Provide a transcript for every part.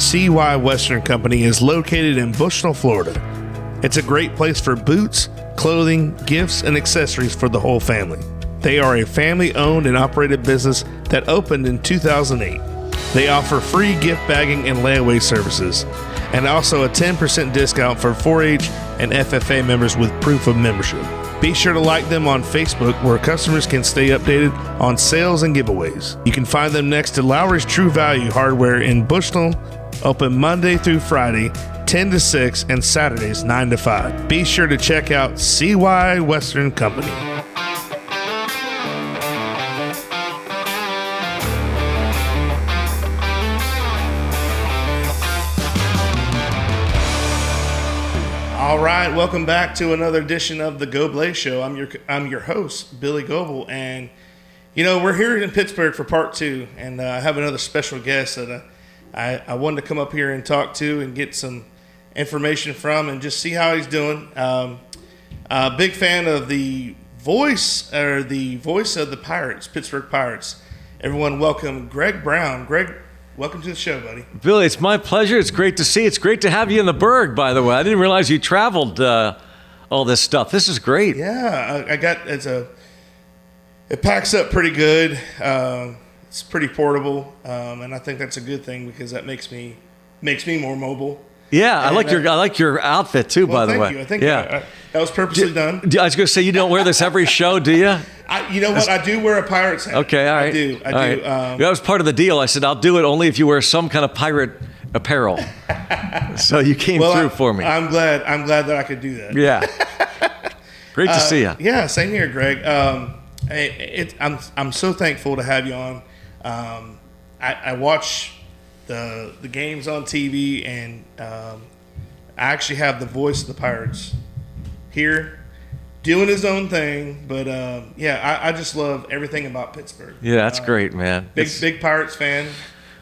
CY Western Company is located in Bushnell, Florida. It's a great place for boots, clothing, gifts, and accessories for the whole family. They are a family-owned and operated business that opened in 2008. They offer free gift bagging and layaway services, and also a 10% discount for 4-H and FFA members with proof of membership. Be sure to like them on Facebook, where customers can stay updated on sales and giveaways. You can find them next to Lowry's True Value Hardware in Bushnell, open Monday through Friday, 10 to 6, and Saturdays, 9 to 5. Be sure to check out CY Western Company. All right, welcome back to another edition of the Goblay Show. I'm your host, Billy Goble, and we're here in Pittsburgh for part 2, and I have another special guest that I wanted to come up here and talk to and get some information from and just see how he's doing. A big fan of the voice of the Pirates, Pittsburgh Pirates. Everyone, welcome Greg Brown. Greg, welcome to the show, buddy. Billy, it's my pleasure. It's great to see you. It's great to have you in the Berg, by the way. I didn't realize you traveled all this stuff. This is great. Yeah, it packs up pretty good. It's pretty portable, and I think that's a good thing because that makes me more mobile. Yeah, I like your outfit too. By the way, thank you. I think that was purposely done. I was going to say, you don't wear this every show, do you? You know what? I do wear a Pirates hat. Okay, all right. I do. Right. That was part of the deal. I said, I'll do it only if you wear some kind of pirate apparel. So you came through for me. I'm glad that I could do that. Yeah. Great to see you. Yeah, same here, Greg. I'm so thankful to have you on. I watch the games on TV, and I actually have the voice of the Pirates here doing his own thing. But I just love everything about Pittsburgh. Yeah, that's great, man. Big Pirates fan.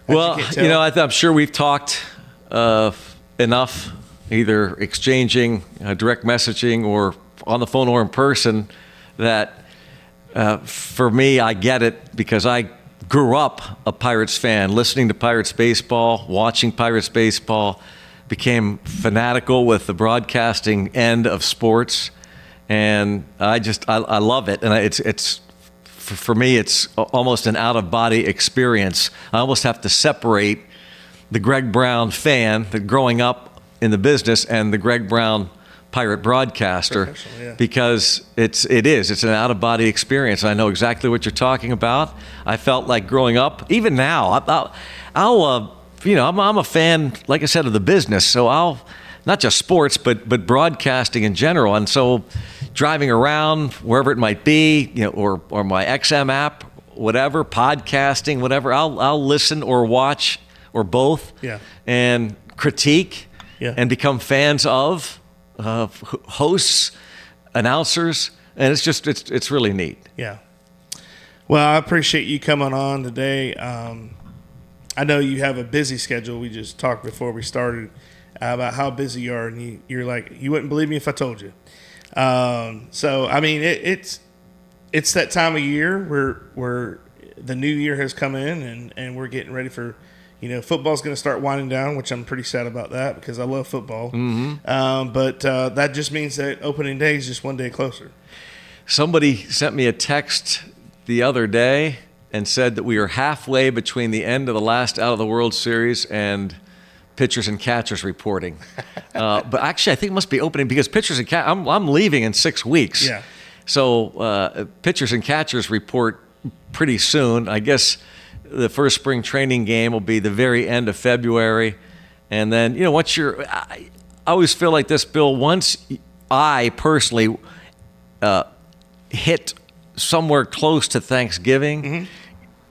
Well, I'm sure we've talked enough, either exchanging direct messaging or on the phone or in person, that for me, I get it because I grew up a Pirates fan, listening to Pirates baseball, watching Pirates baseball, became fanatical with the broadcasting end of sports, and I love it. And it's for me, it's almost an out-of-body experience. I almost have to separate the Greg Brown fan, the growing up in the business, and the Greg Brown Pirate broadcaster, because it's an out-of-body experience. I know exactly what you're talking about. I felt like growing up, even now, I'm a fan, like I said, of the business. So I'll not just sports, but broadcasting in general. And so driving around wherever it might be, or my XM app, whatever, podcasting, whatever, I'll listen or watch or both, and critique, and become fans of hosts, announcers, and it's really neat. Yeah. Well, I appreciate you coming on today. I know you have a busy schedule. We just talked before we started about how busy you are, and you're like, you wouldn't believe me if I told you. So I mean, it's that time of year where the new year has come in, and we're getting ready for. Football's going to start winding down, which I'm pretty sad about that because I love football. Mm-hmm. But that just means that opening day is just one day closer. Somebody sent me a text the other day and said that we are halfway between the end of the last out of the World Series and pitchers and catchers reporting. But actually, I think it must be opening because pitchers and catchers, I'm leaving in 6 weeks. Yeah. So pitchers and catchers report pretty soon. I guess the first spring training game will be the very end of February. And then, I always feel like this, Bill, once I personally hit somewhere close to Thanksgiving, mm-hmm.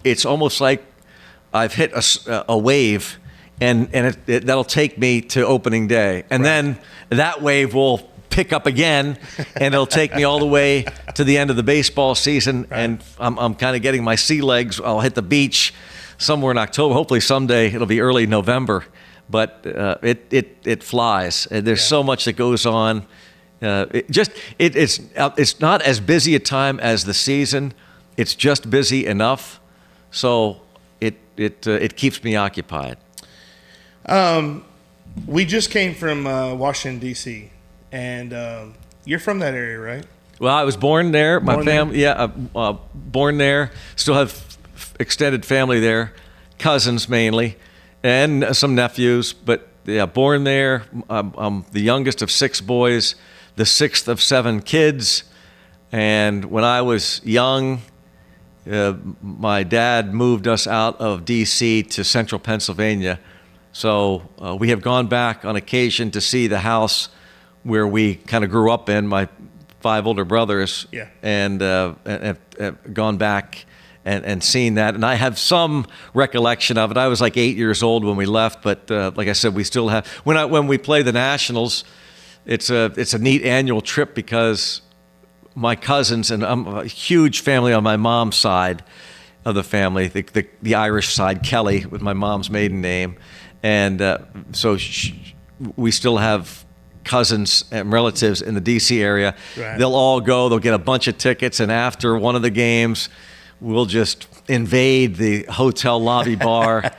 It's almost like I've hit a wave, and that'll take me to opening day. And then that wave will pick up again, and it'll take me all the way to the end of the baseball season. Right. And I'm kind of getting my sea legs. I'll hit the beach somewhere in October. Hopefully someday it'll be early November. But it flies. There's so much that goes on. It's not as busy a time as the season. It's just busy enough, so it keeps me occupied. We just came from Washington, D.C., and you're from that area, right? Well, I was born there. My family, born there. Still have extended family there, cousins mainly, and some nephews. But yeah, born there. I'm the youngest of 6 boys, the 6th of 7 kids. And when I was young, my dad moved us out of D.C. to central Pennsylvania. So we have gone back on occasion to see the house where we kind of grew up in, my 5 older brothers, and gone back and seen that. And I have some recollection of it. I was like 8 years old when we left, but like I said, we still have. When we play the Nationals, it's a neat annual trip because my cousins, and I'm a huge family on my mom's side of the family, the Irish side, Kelly, with my mom's maiden name. And so we still have cousins and relatives in the D.C. area. Right. They'll all go. They'll get a bunch of tickets. And after one of the games, we'll just invade the hotel lobby bar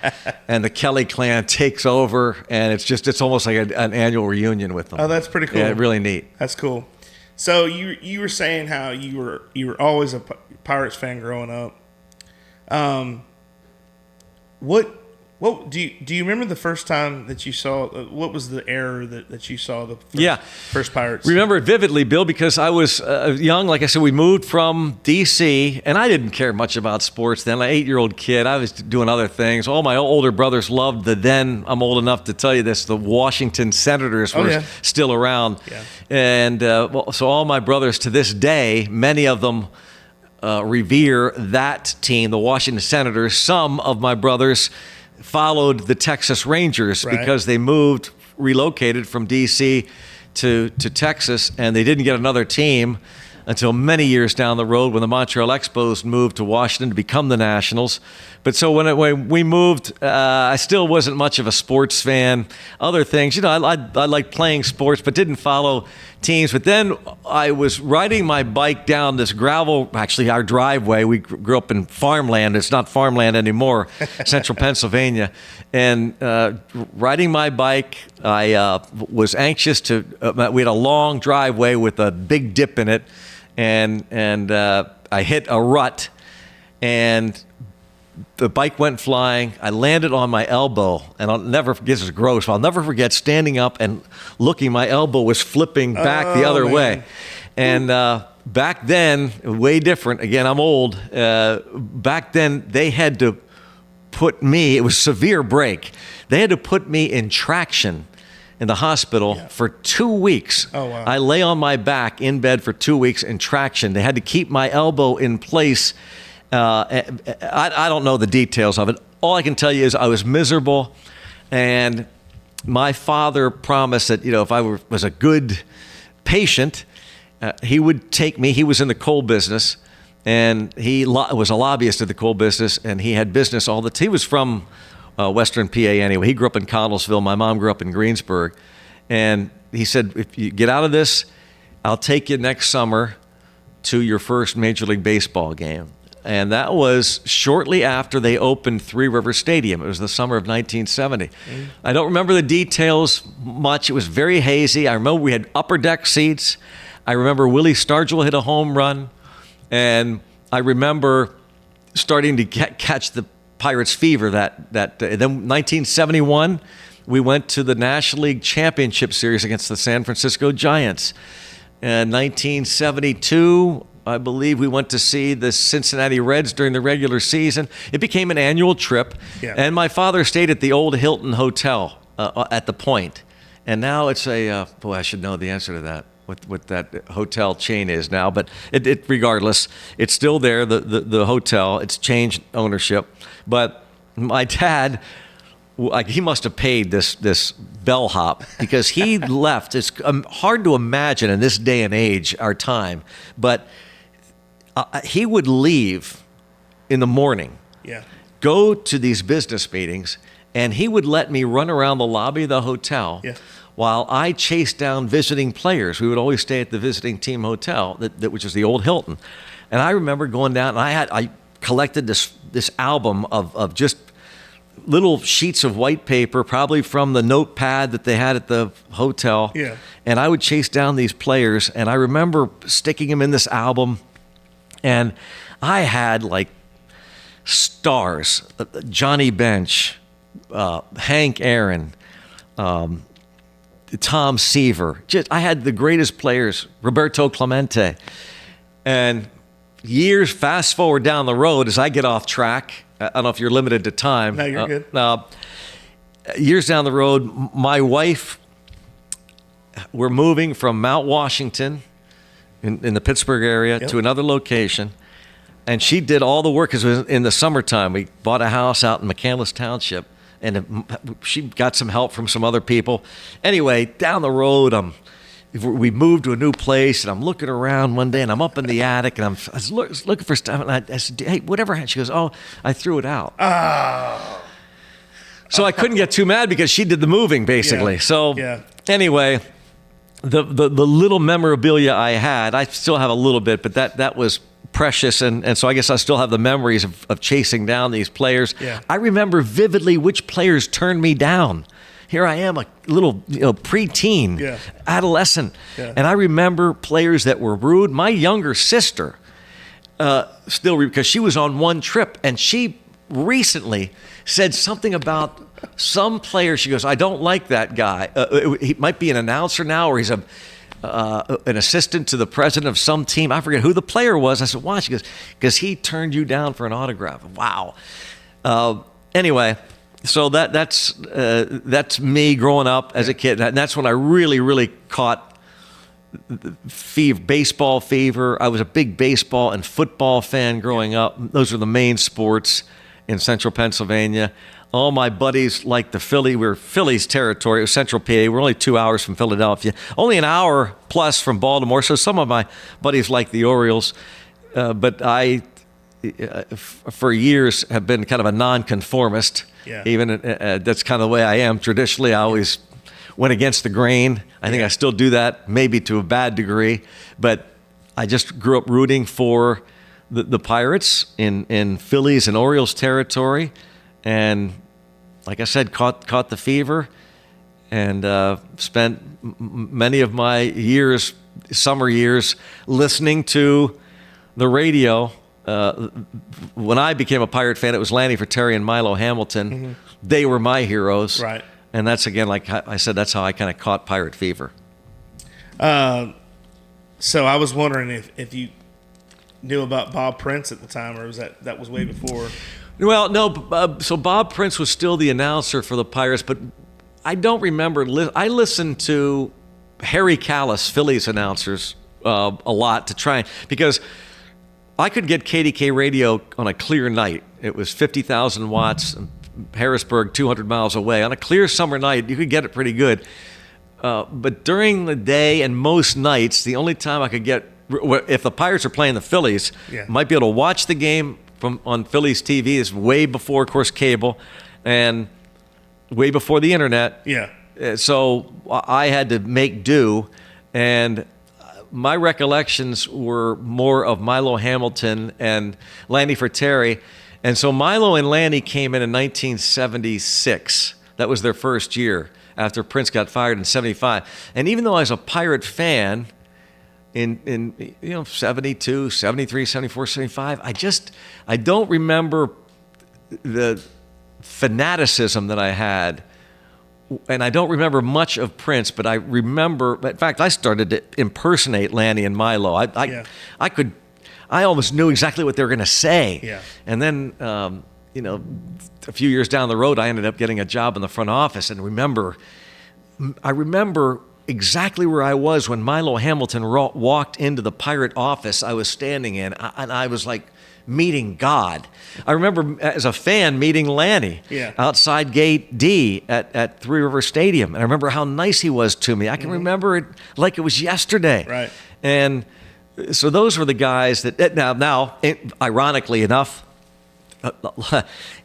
and the Kelly clan takes over. And it's almost like an annual reunion with them. Oh, that's pretty cool. Yeah, really neat. That's cool. So you were saying how you were always a Pirates fan growing up. What do you remember the first time that you saw? What was the era that you saw the first Pirates? Remember it vividly, Bill, because I was young. Like I said, we moved from D.C. and I didn't care much about sports then. An 8-year-old kid, I was doing other things. All my older brothers loved I'm old enough to tell you this, the Washington Senators were still around. Yeah. And so all my brothers to this day, many of them revere that team, the Washington Senators. Some of my brothers followed the Texas Rangers because they relocated from D.C. to Texas, and they didn't get another team until many years down the road when the Montreal Expos moved to Washington to become the Nationals. But so when we moved, I still wasn't much of a sports fan. Other things, I liked playing sports, but didn't follow teams. But then I was riding my bike down this our driveway. We grew up in farmland. It's not farmland anymore, central Pennsylvania. And riding my bike, I was anxious to. We had a long driveway with a big dip in it, and I hit a rut, and the bike went flying. I landed on my elbow, and I'll never forget. This is gross. I'll never forget standing up and looking. My elbow was flipping back the other way, and back then, way different. Again, I'm old. Back then, they had to put me. It was severe break. They had to put me in traction in the hospital for 2 weeks. Oh, wow. I lay on my back in bed for 2 weeks in traction. They had to keep my elbow in place. I don't know the details of it. All I can tell you is I was miserable, and my father promised that if I was a good patient, he would take me. He was in the coal business, and he was a lobbyist of the coal business, and he had business all the time. He was from Western PA anyway. He grew up in Connellsville. My mom grew up in Greensburg, and he said, if you get out of this, I'll take you next summer to your first Major League Baseball game. And that was shortly after they opened Three River Stadium. It was the summer of 1970. I don't remember the details much. It was very hazy. I remember we had upper deck seats. I remember Willie Stargell hit a home run. And I remember starting to catch the Pirates fever that day. Then 1971, we went to the National League Championship Series against the San Francisco Giants. And 1972, I believe we went to see the Cincinnati Reds during the regular season. It became an annual trip. Yeah. And my father stayed at the old Hilton Hotel at the Point. And now it's I should know the answer to that, what that hotel chain is now. But regardless, it's still there, the hotel. It's changed ownership. But my dad, he must have paid this bellhop because he left. It's hard to imagine in this day and age, our time. But he would leave in the morning, go to these business meetings, and he would let me run around the lobby of the hotel while I chased down visiting players. We would always stay at the visiting team hotel, which is the old Hilton. And I remember going down, and I collected this album of just little sheets of white paper, probably from the notepad that they had at the hotel. Yeah. And I would chase down these players, and I remember sticking them in this album, and I had like stars, Johnny Bench, Hank Aaron, Tom Seaver. I had the greatest players, Roberto Clemente. And years fast forward down the road as I get off track. I don't know if you're limited to time. No, you're good. Years down the road, my wife, we're moving from Mount Washington in the Pittsburgh area to another location. And she did all the work because it was in the summertime. We bought a house out in McCandless Township, and she got some help from some other people. Anyway, down the road, we moved to a new place, and I'm looking around one day, and I'm up in the attic, and I was looking for stuff, and I said, hey, whatever happened? She goes, oh, I threw it out. Oh. So I couldn't get too mad because she did the moving, basically. Yeah. So anyway, the little memorabilia I had, I still have a little bit, but that was precious, and so I guess I still have the memories of chasing down these players. Yeah. I remember vividly which players turned me down. Here I am, a little preteen, adolescent, and I remember players that were rude. My younger sister, because she was on one trip, and she recently said something about some player. She goes, I don't like that guy. He might be an announcer now, or he's an assistant to the president of some team. I forget who the player was. I said, why? She goes, because he turned you down for an autograph. Wow. Anyway, so that's me growing up as a kid. And that's when I really, really caught baseball fever. I was a big baseball and football fan growing up. Those were the main sports in central Pennsylvania. All my buddies liked the Philly. We were Phillies territory. It was central PA. We're only 2 hours from Philadelphia. Only an hour plus from Baltimore. So some of my buddies liked the Orioles. But I, for years, have been kind of a nonconformist. Yeah. Even that's kind of the way I am. Traditionally, I always went against the grain. I think I still do that, maybe to a bad degree. But I just grew up rooting for the Pirates in Phillies and Orioles territory. And like I said, caught the fever, and spent many of my summer years, listening to the radio. When I became a Pirate fan, it was Lanny Fratteri and Milo Hamilton. Mm-hmm. They were my heroes. Right. And that's, again, like I said, that's how I kind of caught Pirate fever. So I was wondering if you knew about Bob Prince at the time, or was that was way before? Well, no. So Bob Prince was still the announcer for the Pirates, but I don't remember. I listened to Harry Callis, Phillies announcers, a lot because I could get KDK radio on a clear night. It was 50,000 watts, Harrisburg, 200 miles away. On a clear summer night, you could get it pretty good. But during the day and most nights, the only time I could get, if the Pirates are playing the Phillies, might be able to watch the game on Phillies TV. Is way before, of course, cable, and way before the internet. Yeah. So I had to make do, and my recollections were more of Milo Hamilton and Lanny Fratteri. And so Milo and Lanny came in 1976. That was their first year after Prince got fired in 75. And even though I was a Pirate fan in 72, 73, 74, 75, I don't remember the fanaticism that I had. And I don't remember much of Prince, but I remember, in fact, I started to impersonate Lanny and Milo. I almost knew exactly what they were going to say. Yeah. And then, a few years down the road, I ended up getting a job in the front office. And I remember exactly where I was when Milo Hamilton walked into the Pirate office I was standing in, and I was like meeting God. I remember as a fan meeting Lanny outside Gate D at Three River Stadium, and I remember how nice he was to me. I can remember it like it was yesterday. Right. And so those were the guys that now, ironically enough,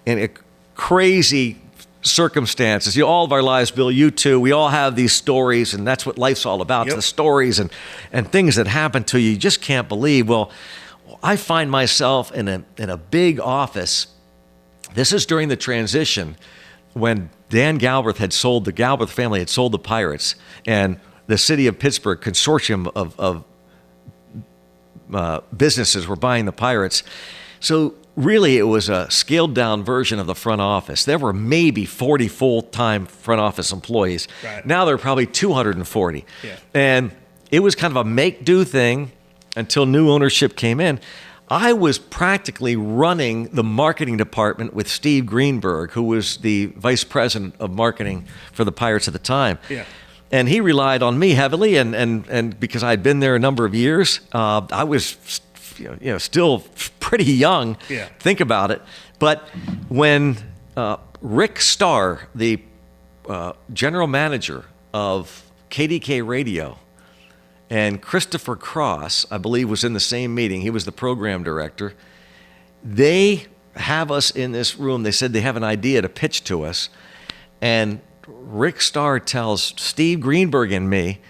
in a crazy circumstances, all of our lives, Bill, you too, we all have these stories, and that's what life's all about. It's the stories and things that happen to you just can't believe. Well, I find myself in a big office This is during the transition when Dan Galbraith the Galbraith family had sold the Pirates, and the city of Pittsburgh consortium of businesses were buying the Pirates. So really, it was a scaled-down version of the front office. There were maybe 40 full-time front office employees. Right. Now there are probably 240. Yeah. And it was kind of a make-do thing until new ownership came in. I was practically running the marketing department with Steve Greenberg, who was the vice president of marketing for the Pirates at the time. Yeah. And he relied on me heavily, and because I'd been there a number of years, I was still pretty young. Yeah. Think about it. But when Rick Starr, the general manager of KDK Radio, and Christopher Cross, I believe, was in the same meeting. He was the program director. They have us in this room. They said they have an idea to pitch to us. And Rick Starr tells Steve Greenberg and me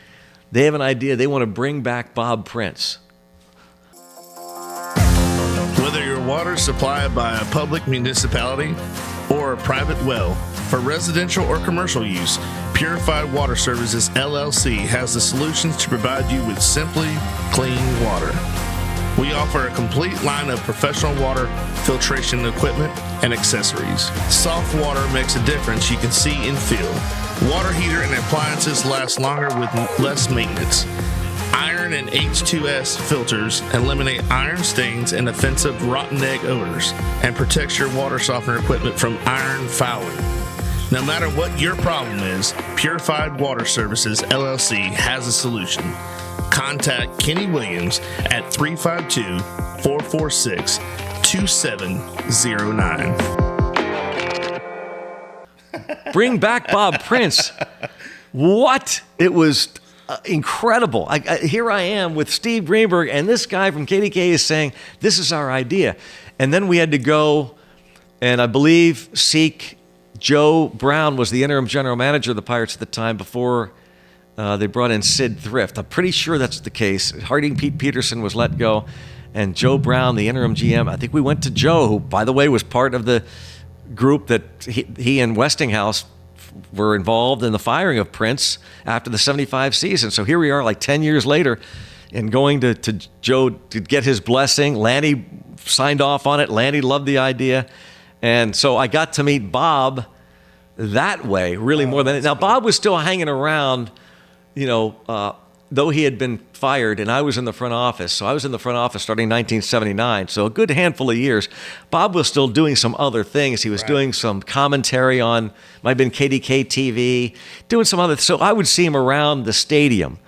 they have an idea. They want to bring back Bob Prince. Whether your water is supplied by a public municipality or a private well, for residential or commercial use, Purified Water Services LLC has the solutions to provide you with simply clean water. We offer a complete line of professional water filtration equipment and accessories. Soft water makes a difference you can see and feel. Water heater and appliances last longer with less maintenance. Iron and H2S filters eliminate iron stains and offensive rotten egg odors and protects your water softener equipment from iron fouling. No matter what your problem is, Purified Water Services LLC has a solution. Contact Kenny Williams at 352-446-2709. Bring back Bob Prince. What? It was incredible. Here I am with Steve Greenberg, and this guy from KDK is saying, this is our idea. And then we had to go, and I believe seek Joe Brown was the interim general manager of the Pirates at the time before they brought in Sid Thrift. I'm pretty sure that's the case. Harding Pete Peterson was let go, and Joe Brown, the interim GM, I think we went to Joe, who, by the way, was part of the group that he and Westinghouse were involved in the firing of Prince after the 75 season. So here we are like 10 years later and going to Joe to get his blessing. Lanny signed off on it. Lanny loved the idea. And so I got to meet Bob that way, really more than... Now, Bob was still hanging around, though he had been fired, and I was in the front office. So I was in the front office starting in 1979, so a good handful of years. Bob was still doing some other things. He was doing some commentary on, might have been KDK TV, doing some other... So I would see him around the stadium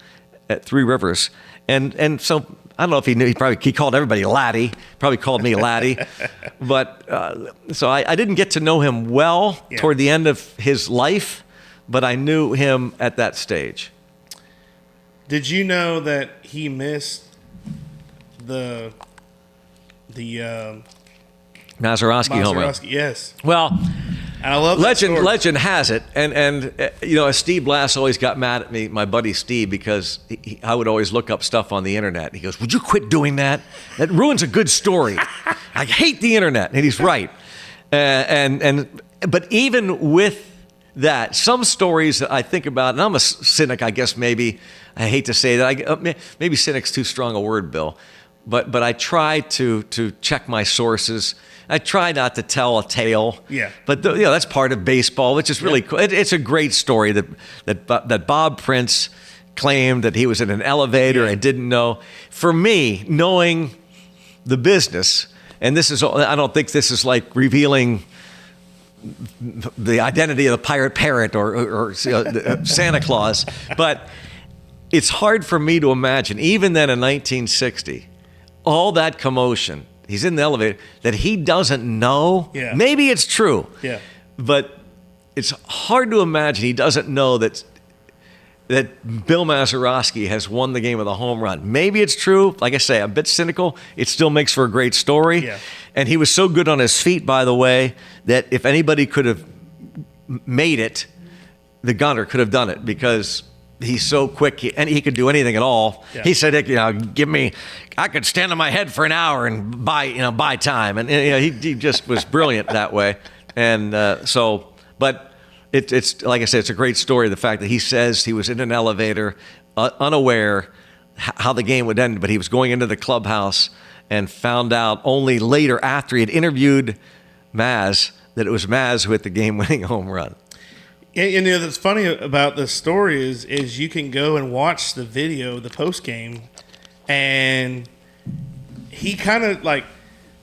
at Three Rivers. And so... I don't know if he knew. He called everybody Laddie. Probably called me Laddie. But so I didn't get to know him well toward the end of his life, but I knew him at that stage. Did you know that he missed the Mazeroski home run? Yes. Well, and I love that story. Legend has it, and Steve Blass always got mad at me, my buddy Steve, because I would always look up stuff on the internet. He goes, "Would you quit doing that? That ruins a good story. I hate the internet," and he's right. But even with that, some stories that I think about, and I'm a cynic, I guess maybe. I hate to say that. Maybe cynic's too strong a word, Bill. But I try to check my sources. I try not to tell a tale. Yeah. But that's part of baseball, which is really cool. It's a great story that Bob Prince claimed that he was in an elevator and didn't know. For me, knowing the business, and I don't think this is like revealing the identity of the pirate parrot or Santa Claus, but it's hard for me to imagine, even then in 1960, all that commotion, he's in the elevator, that he doesn't know. Yeah. Maybe it's true. Yeah. But it's hard to imagine he doesn't know that Bill Mazeroski has won the game with a home run. Maybe it's true. Like I say, I'm a bit cynical. It still makes for a great story. Yeah. And he was so good on his feet, by the way, that if anybody could have made it, the gunner could have done it, because he's so quick, and he could do anything at all. Yeah. He said, I could stand on my head for an hour and buy time. And he just was brilliant that way. And but it's like I said, it's a great story. The fact that he says he was in an elevator, unaware how the game would end, but he was going into the clubhouse and found out only later after he had interviewed Maz that it was Maz who hit the game-winning home run. And that's funny about this story is you can go and watch the video, the post game, and he kind of like,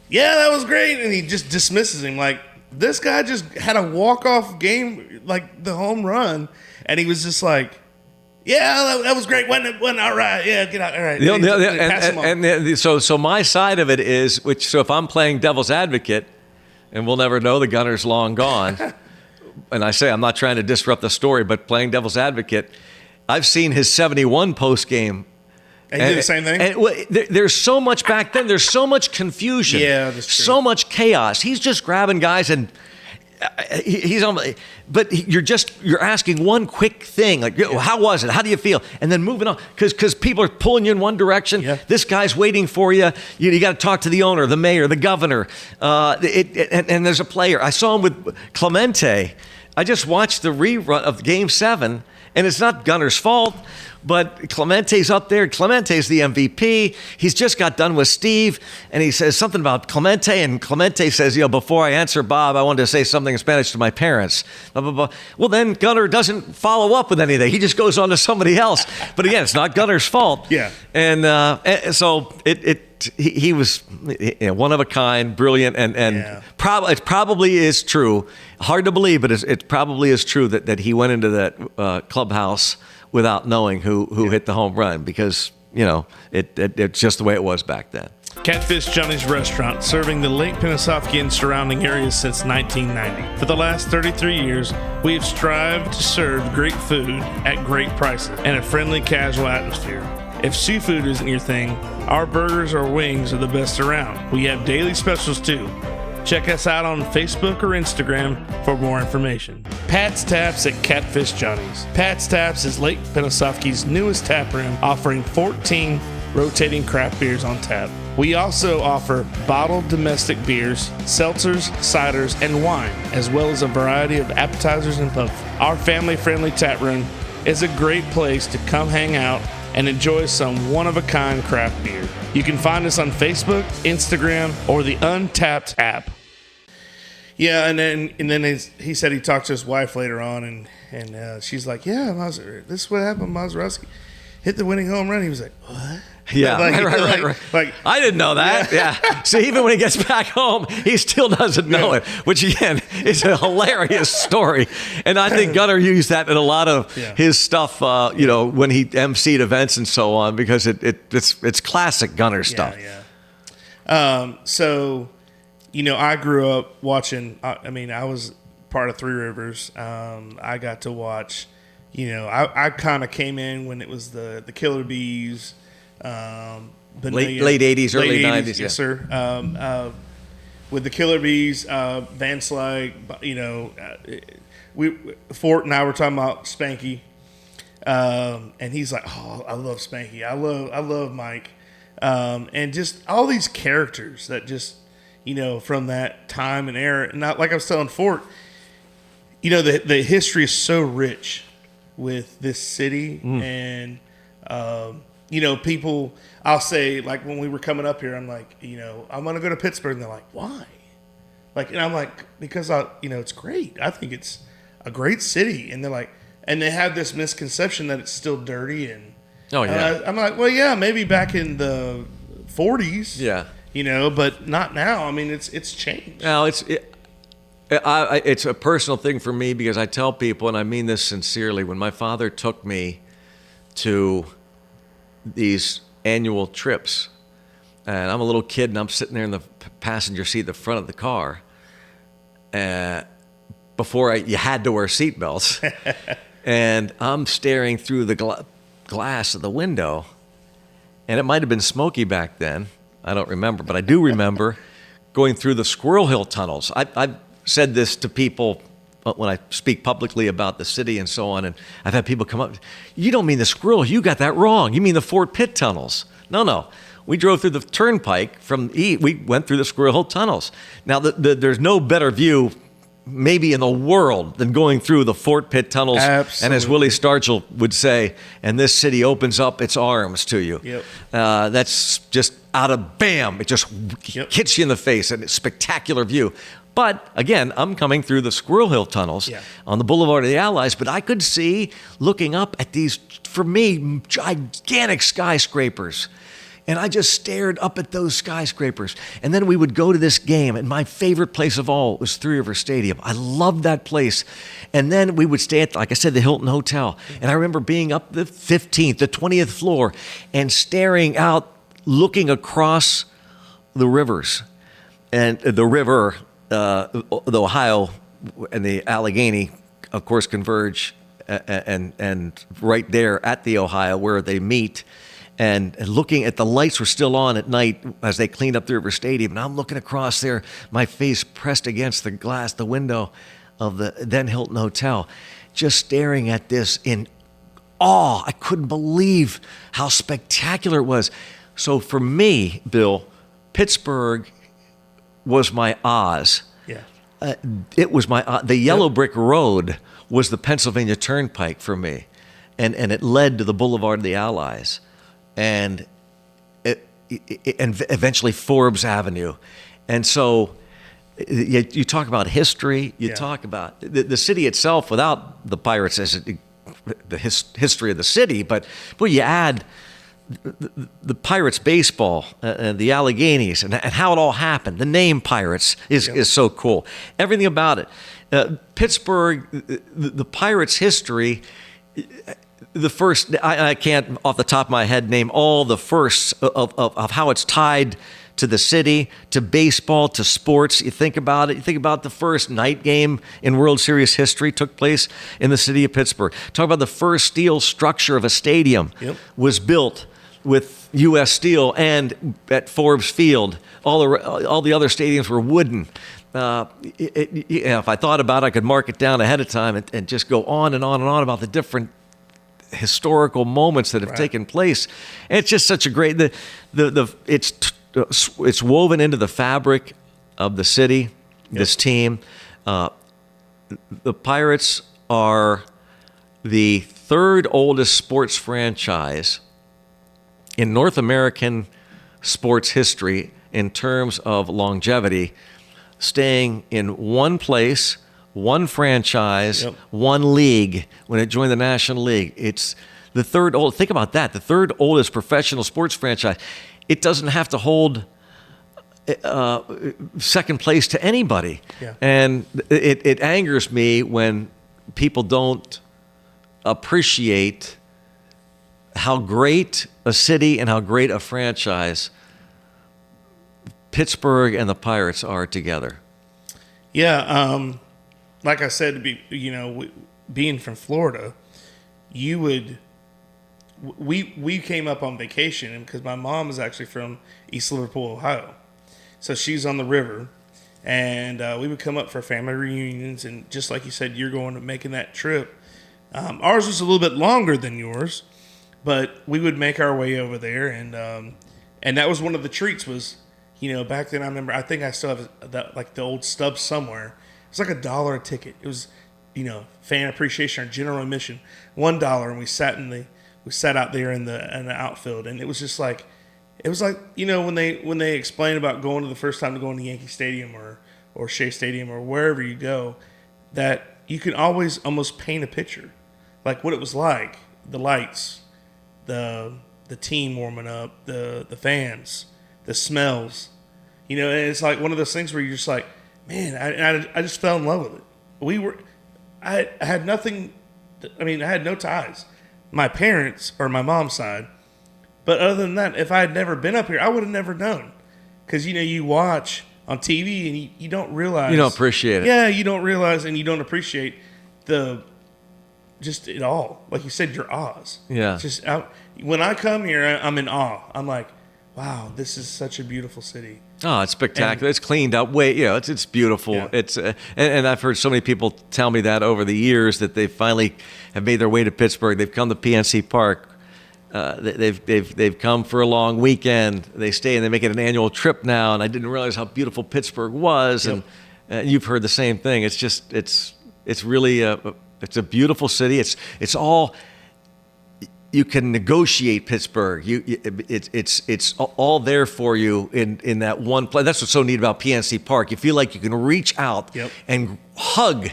yeah, that was great, and he just dismisses him like this guy just had a walk-off game, like the home run, and he was just like, yeah, that was great. Wasn't all right. Yeah, get out. All right. So my side of it is, so if I'm playing devil's advocate, and we'll never know, the gunner's long gone. And I say I'm not trying to disrupt the story, but playing devil's advocate, I've seen his 71 post game. And he did the same thing? And there's so much back then. There's so much confusion. Yeah, that's true. So much chaos. He's just grabbing guys and he's on. But you're asking one quick thing, like, how was it? How do you feel? And then moving on, because people are pulling you in one direction. Yeah. This guy's waiting for you. You got to talk to the owner, the mayor, the governor. And there's a player. I saw him with Clemente. I just watched the rerun of Game 7, and it's not Gunner's fault, but Clemente's up there. Clemente's the MVP. He's just got done with Steve, and he says something about Clemente, and Clemente says, before I answer Bob, I wanted to say something in Spanish to my parents. Blah, blah, blah. Well, then Gunner doesn't follow up with anything. He just goes on to somebody else. But again, it's not Gunner's fault. Yeah. And so he was one of a kind, brilliant, and it probably is true. Hard to believe, but it probably is true that he went into that clubhouse without knowing who hit the home run, because it's just the way it was back then. Catfish Johnny's Restaurant, serving the Lake Pennsauken and surrounding areas since 1990. For the last 33 years, we have strived to serve great food at great prices and a friendly, casual atmosphere. If seafood isn't your thing, our burgers or wings are the best around. We have daily specials too. Check us out on Facebook or Instagram for more information. Pat's Taps at Catfish Johnny's. Pat's Taps is Lake Pennsauken's newest tap room, offering 14 rotating craft beers on tap. We also offer bottled domestic beers, seltzers, ciders, and wine, as well as a variety of appetizers and pub. Our family-friendly tap room is a great place to come hang out and enjoy some one-of-a-kind craft beer. You can find us on Facebook, Instagram, or the Untapped app. Yeah, and then he said he talked to his wife later on, and she's like, yeah, this is what happened. Mazeroski hit the winning home run. He was like, what? Yeah, right. Like, I didn't know that. Yeah. So even when he gets back home, he still doesn't know it, which again is a hilarious story. And I think Gunner used that in a lot of his stuff, when he emceed events and so on, because it's classic Gunner stuff. Yeah. So, I grew up watching. I was part of Three Rivers. I got to watch. I kind of came in when it was the Killer Bees. Late 80s, early 90s, yes, sir. With the Killer Bees, Van Slyke, Fort and I were talking about Spanky, and he's like, "Oh, I love Spanky. I love Mike," and just all these characters that just from that time and era. And not like I was telling Fort, the history is so rich with this city and. People, I'll say, like, when we were coming up here, I'm like, I'm going to go to Pittsburgh. And they're like, why? And I'm like, because, it's great. I think it's a great city. And they're like, and they have this misconception that it's still dirty. And I'm like, well, yeah, maybe back in the 40s. Yeah. But not now. I mean, it's changed. No, it's a personal thing for me, because I tell people, and I mean this sincerely, when my father took me to these annual trips, and I'm a little kid and I'm sitting there in the passenger seat, the front of the car, before you had to wear seatbelts, and I'm staring through the glass of the window, and it might have been smoky back then, I don't remember, but I do remember going through the Squirrel Hill tunnels. I've said this to people when I speak publicly about the city and so on, and I've had people come up, you don't mean the Squirrel, you got that wrong. You mean the Fort Pitt tunnels. No. We drove through the turnpike we went through the Squirrel Hill tunnels. Now, there's no better view maybe in the world than going through the Fort Pitt tunnels. Absolutely. And as Willie Stargell would say, and this city opens up its arms to you. Yep. That's just out of bam. It just hits you in the face, and it's a spectacular view. But again, I'm coming through the Squirrel Hill tunnels on the Boulevard of the Allies, but I could see, looking up at these, for me, gigantic skyscrapers. And I just stared up at those skyscrapers. And then we would go to this game, and my favorite place of all was Three River Stadium. I loved that place. And then we would stay at, like I said, the Hilton Hotel. And I remember being up the 15th, the 20th floor, and staring out, looking across the rivers. And the river, the Ohio and the Allegheny, of course, converge, and right there at the Ohio where they meet. And looking at the lights were still on at night as they cleaned up the River Stadium. And I'm looking across there, my face pressed against the glass, the window of the then Hilton Hotel, just staring at this in awe. I couldn't believe how spectacular it was. So for me, Bill, Pittsburgh was my Oz. Yeah. It was my the yellow brick road was the Pennsylvania Turnpike for me, and it led to the Boulevard of the Allies. And and eventually Forbes Avenue. And so you talk about history, you talk about the city itself without the Pirates as the history of the city, but you add the Pirates baseball and the Alleghenies and how it all happened. The name Pirates is so cool. Everything about it. Pittsburgh, the Pirates history, the first, I can't off the top of my head name all the firsts of how it's tied to the city, to baseball, to sports. You think about it. You think about the first night game in World Series history took place in the city of Pittsburgh. Talk about the first steel structure of a stadium was built with U.S. Steel, and at Forbes Field, all the other stadiums were wooden. If I thought about it, I could mark it down ahead of time and just go on and on and on about the different historical moments that have taken place. And it's just such a great it's woven into the fabric of the city. This team, the Pirates are the third oldest sports franchise in North American sports history in terms of longevity, staying in one place, one franchise, one league when it joined the National League. It's the third old. Think about that. The third oldest professional sports franchise. It doesn't have to hold second place to anybody. And it angers me when people don't appreciate how great a city and how great a franchise Pittsburgh and the Pirates are together. Yeah, like I said, being from Florida, we came up on vacation because my mom is actually from East Liverpool, Ohio, so she's on the river, and we would come up for family reunions, and just like you said, you're going to making that trip. Ours was a little bit longer than yours, but we would make our way over there, and that was one of the treats. Was back then I remember, I think I still have that, like the old stubs somewhere. It was like $1 a ticket. It was, fan appreciation or general admission, $1, and we sat out there in the outfield, and it was just like, when they explain about going to the first time to go into Yankee Stadium or Shea Stadium or wherever you go, that you can always almost paint a picture, like what it was like, the lights, the team warming up, the fans, the smells, and it's like one of those things where you're just like, man, I just fell in love with it. I had nothing. I had no ties. My parents or my mom's side, but other than that, if I had never been up here, I would have never known. Because you watch on TV and you don't realize, you don't appreciate it. Yeah, you don't realize and you don't appreciate just it all. Like you said, your Oz. Yeah. When I come here, I'm in awe. I'm like, wow, this is such a beautiful city. Oh, it's spectacular. It's cleaned up. It's beautiful. Yeah. It's and I've heard so many people tell me that over the years that they finally have made their way to Pittsburgh. They've come to PNC Park. They've come for a long weekend. They stay and they make it an annual trip now. And I didn't realize how beautiful Pittsburgh was. Yep. And you've heard the same thing. It's really it's a beautiful city. It's all. You can negotiate Pittsburgh. It's all there for you in that one place. That's what's so neat about PNC Park. You feel like you can reach out and hug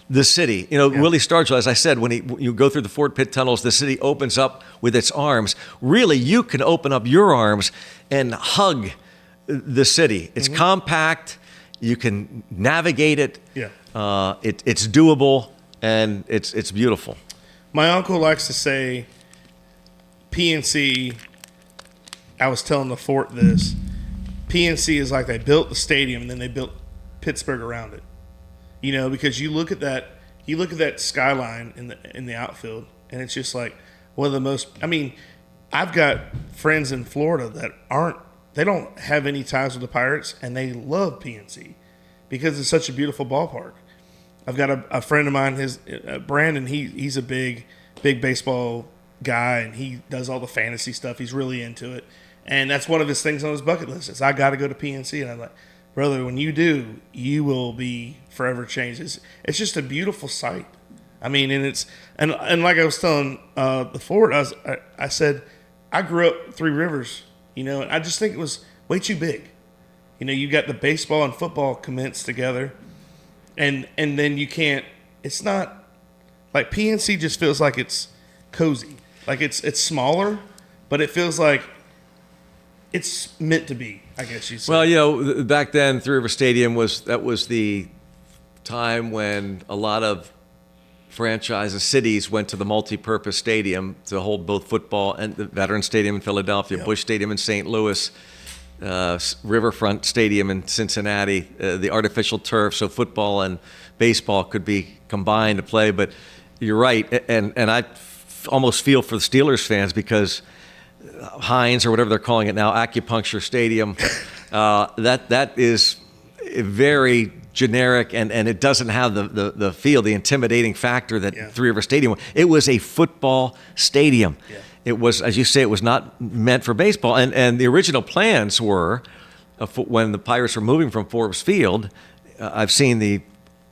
the city. Willie Stargell, as I said, when you go through the Fort Pitt tunnels, the city opens up with its arms. Really, you can open up your arms and hug the city. It's compact. You can navigate it. Yeah. It's doable, and it's beautiful. My uncle likes to say, PNC, I was telling the Fort this, PNC is like they built the stadium and then they built Pittsburgh around it. Because you look at that skyline in the outfield, and it's just like one of the most. I mean, I've got friends in Florida that they don't have any ties with the Pirates, and they love PNC because it's such a beautiful ballpark. I've got a friend of mine, Brandon. He's a big baseball guy, and he does all the fantasy stuff. He's really into it, and that's one of his things on his bucket list is I got to go to PNC. And I'm like, brother, when you do, you will be forever changed. It's just a beautiful sight. I mean, and like I was telling the Ford, I said I grew up Three Rivers, and I just think it was way too big. You got the baseball and football commenced together, and then you can't. It's not like PNC just feels like it's cozy. Like it's smaller, but it feels like it's meant to be, I guess you'd say. Well, back then, Three River Stadium was the time when a lot of franchises, cities went to the multi-purpose stadium to hold both football and the Veterans Stadium in Philadelphia, Busch Stadium in St. Louis, Riverfront Stadium in Cincinnati, the artificial turf, so football and baseball could be combined to play. But you're right, and I almost feel for the Steelers fans because Heinz, or whatever they're calling it now, Acupuncture Stadium, that is very generic, and it doesn't have the feel, the intimidating factor that Three River Stadium was. It was a football stadium. Yeah. It was, as you say, it was not meant for baseball. And the original plans were, when the Pirates were moving from Forbes Field, I've seen the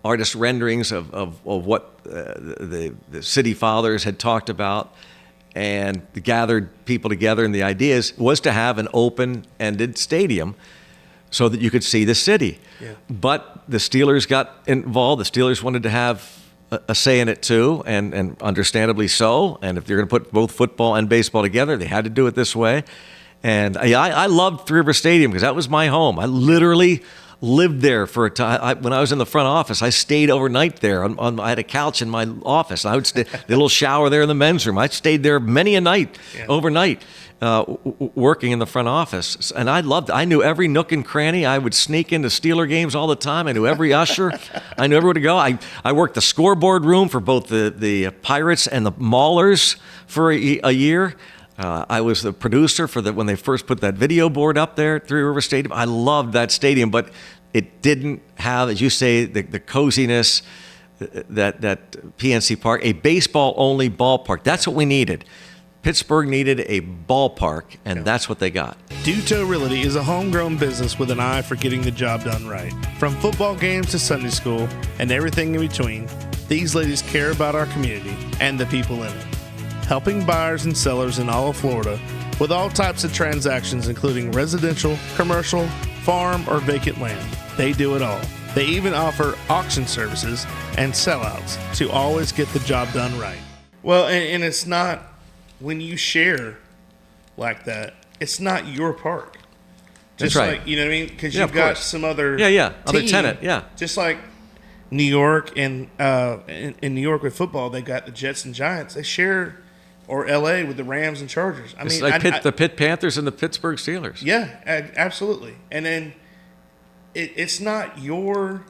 artist renderings of what the city fathers had talked about and gathered people together, and the ideas was to have an open-ended stadium so that you could see the city. Yeah. But the Steelers got involved. The Steelers wanted to have a say in it too, and understandably so. And if they're going to put both football and baseball together, they had to do it this way. And I loved Three River Stadium because that was my home. I literally lived there for a time. When I was in the front office, I stayed overnight there. I had a couch in my office. I would stay, the little shower there in the men's room. I stayed there many a night, overnight, working in the front office. And I loved it. I knew every nook and cranny. I would sneak into Steeler games all the time. I knew every usher. I knew everywhere to go. I worked the scoreboard room for both the Pirates and the Maulers for a year. I was the producer for when they first put that video board up there at Three River Stadium. I loved that stadium, but it didn't have, as you say, the coziness that PNC Park, a baseball-only ballpark. That's what we needed. Pittsburgh needed a ballpark, and that's what they got. Duto Realty is a homegrown business with an eye for getting the job done right. From football games to Sunday school and everything in between, these ladies care about our community and the people in it. Helping buyers and sellers in all of Florida with all types of transactions, including residential, commercial, farm, or vacant land. They do it all. They even offer auction services and sellouts to always get the job done right. Well, and it's not, when you share like that, it's not your park. Just That's right. Like, you know what I mean? Because you've got some other other team, tenant, Just like New York, and in New York with football, they got the Jets and Giants. They share, or LA with the Rams and Chargers. I mean, like the Pitt Panthers and the Pittsburgh Steelers. Yeah, absolutely. And then it's not your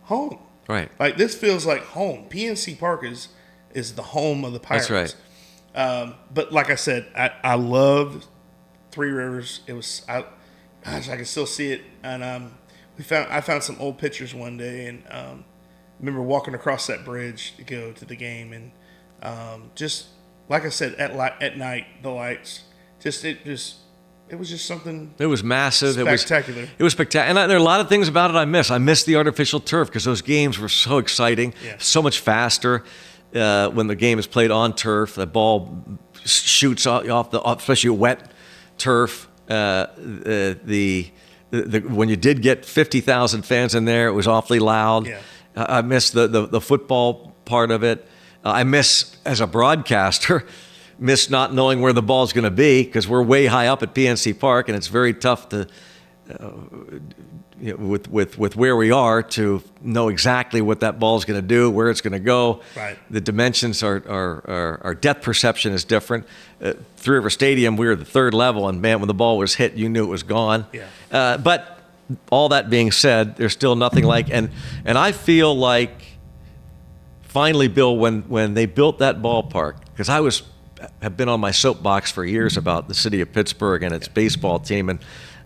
home. Right. Like, this feels like home. PNC Park is the home of the Pirates. That's right. But like I said, I love Three Rivers. It was I can still see it. And I found some old pictures one day, and remember walking across that bridge to go to the game, and just like I said, at night the lights, it was just something. It was massive. Spectacular. It was spectacular. And there are a lot of things about it I miss. I miss the artificial turf because those games were so exciting, so much faster. When the game is played on turf, the ball shoots off especially wet turf. When you did get 50,000 fans in there, it was awfully loud. Yeah. I miss the football part of it. I miss, as a broadcaster, not knowing where the ball's going to be because we're way high up at PNC Park, and it's very tough to, with where we are, to know exactly what that ball's going to do, where it's going to go. Right. The dimensions our depth perception is different. Three River Stadium, we were the third level, and man, when the ball was hit, you knew it was gone. Yeah. But all that being said, there's still nothing like, and I feel like finally, Bill, when they built that ballpark, because have been on my soapbox for years about the city of Pittsburgh and its baseball team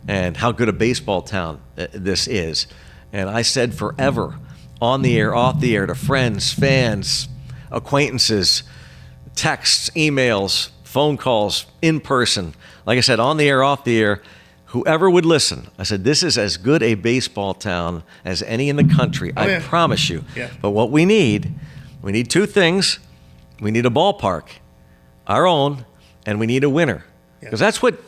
and how good a baseball town this is. And I said forever, on the air, off the air, to friends, fans, acquaintances, texts, emails, phone calls, in person. Like I said, on the air, off the air, whoever would listen, I said, this is as good a baseball town as any in the country. I promise you. Yeah. But what we need two things. We need a ballpark, our own, and we need a winner. Because that's what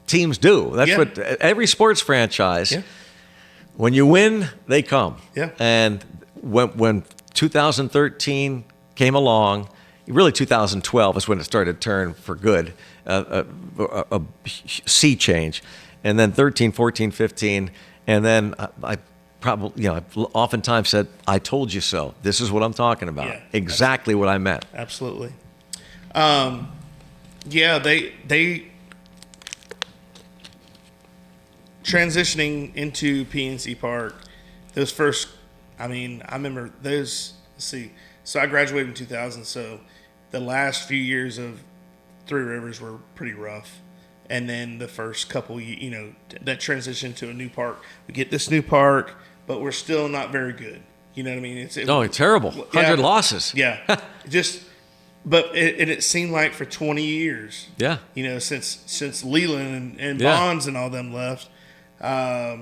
teams do. That's what every sports franchise, when you win, they come. Yeah. And when 2013 came along, really 2012 is when it started to turn for good, a sea change. And then 13, 14, 15, and then I probably, I've oftentimes said, I told you so. This is what I'm talking about. Yeah, exactly what I meant. Absolutely. They transitioning into PNC Park, those first, I remember those, let's see, so I graduated in 2000, so the last few years of Three Rivers were pretty rough. And then the first couple, that transition to a new park. We get this new park, but we're still not very good. You know what I mean? It's terrible. 100 losses. Yeah. But it seemed like for 20 years. Yeah. Since Leland and Bonds and all them left. Like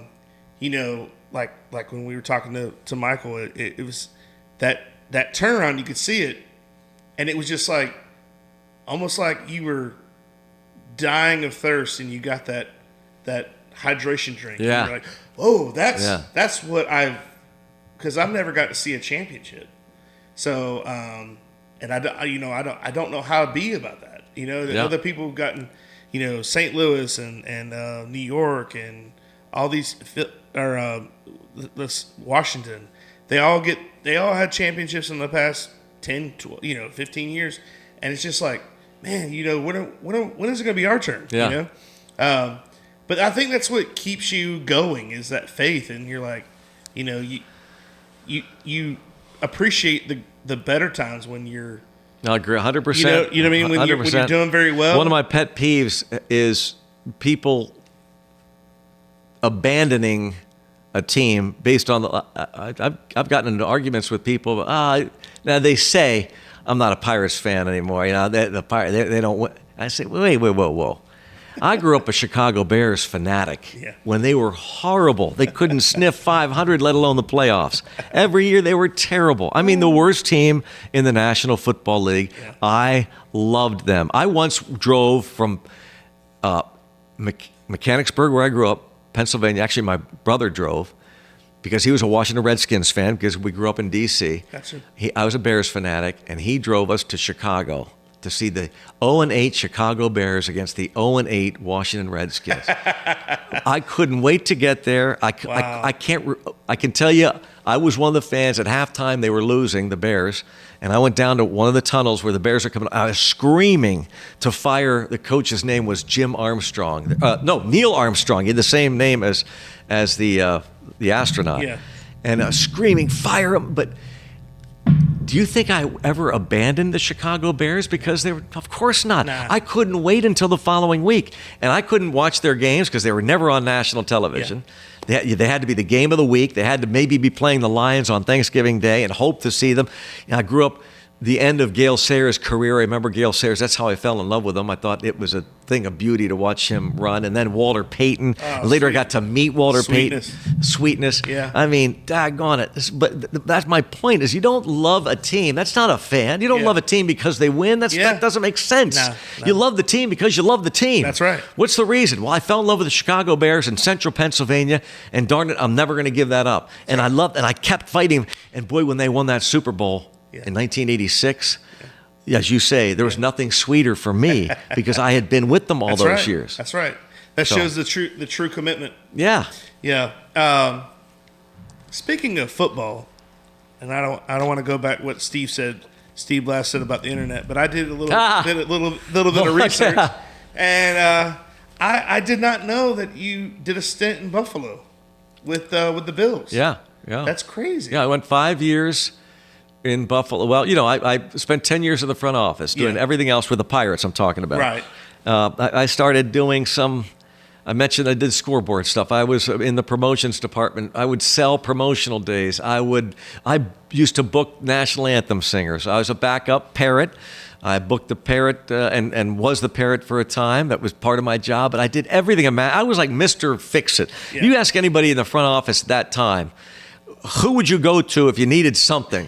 when we were talking to Michael, it was that turnaround, you could see it, and it was just like almost like you were dying of thirst, and you got that hydration drink. Yeah. And you're like, oh, that's what because I've never got to see a championship. So, and I don't know how to be about that. Other people have gotten, St. Louis and New York and all these, Washington. They all had championships in the past 10, 12, 15 years, and it's just like, man, when is it going to be our turn? Yeah. But I think that's what keeps you going, is that faith, and you're like, you appreciate the better times when you're. I agree, 100%. You know what I mean? When you're doing very well. One of my pet peeves is people abandoning a team based on I've gotten into arguments with people. Now they say I'm not a Pirates fan anymore. They don't. I say, wait, whoa. I grew up a Chicago Bears fanatic when they were horrible. They couldn't sniff 500, let alone the playoffs. Every year they were terrible. The worst team in the National Football League. Yeah. I loved them. I once drove from Mechanicsburg, where I grew up, Pennsylvania. Actually, my brother drove because he was a Washington Redskins fan because we grew up in D.C. Gotcha. I was a Bears fanatic, and he drove us to Chicago to see the 0-8 Chicago Bears against the 0-8 Washington Redskins. I couldn't wait to get there. I can tell you, I was one of the fans at halftime. They were losing, the Bears, and I went down to one of the tunnels where the Bears are coming. I was screaming to fire. The coach's name was Jim Armstrong. Neil Armstrong. He had the same name as the astronaut. Yeah. And screaming, fire him. But do you think I ever abandoned the Chicago Bears because they were? Of course not. Nah. I couldn't wait until the following week, and I couldn't watch their games because they were never on national television. Yeah. They had to be the game of the week. They had to maybe be playing the Lions on Thanksgiving Day and hope to see them. I grew up the end of Gale Sayers' career. I remember Gale Sayers. That's how I fell in love with him. I thought it was a thing of beauty to watch him run. And then Walter Payton. Later, I got to meet Walter Payton. Sweetness. Yeah. I mean, daggone it. But that's my point, is you don't love a team. That's not a fan. You don't love a team because they win. That doesn't make sense. No. You love the team because you love the team. That's right. What's the reason? Well, I fell in love with the Chicago Bears in central Pennsylvania, and darn it, I'm never going to give that up. And I kept fighting. And boy, when they won that Super Bowl in 1986, as you say, there was nothing sweeter for me because I had been with them all those years. That's right. That shows the true commitment. Yeah. Yeah. Speaking of football, and I don't want to go back what Steve Blass said about the internet, but I did a little bit of research, and I did not know that you did a stint in Buffalo with the Bills. Yeah. That's crazy. Yeah, I went 5 years in Buffalo. Well, I spent 10 years in the front office doing everything else with the Pirates I'm talking about. Right. I started doing I mentioned I did scoreboard stuff. I was in the promotions department. I would sell promotional days. I used to book national anthem singers. I was a backup parrot. I booked the parrot and was the parrot for a time. That was part of my job. But I did everything. I was like Mr. Fix-It. Yeah. You ask anybody in the front office at that time, who would you go to if you needed something?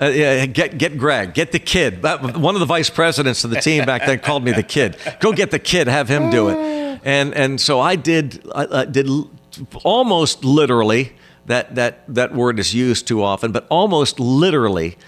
Get Greg, get the kid. One of the vice presidents of the team back then called me the kid. Go get the kid, have him do it. And so I did almost literally, that word is used too often, but almost literally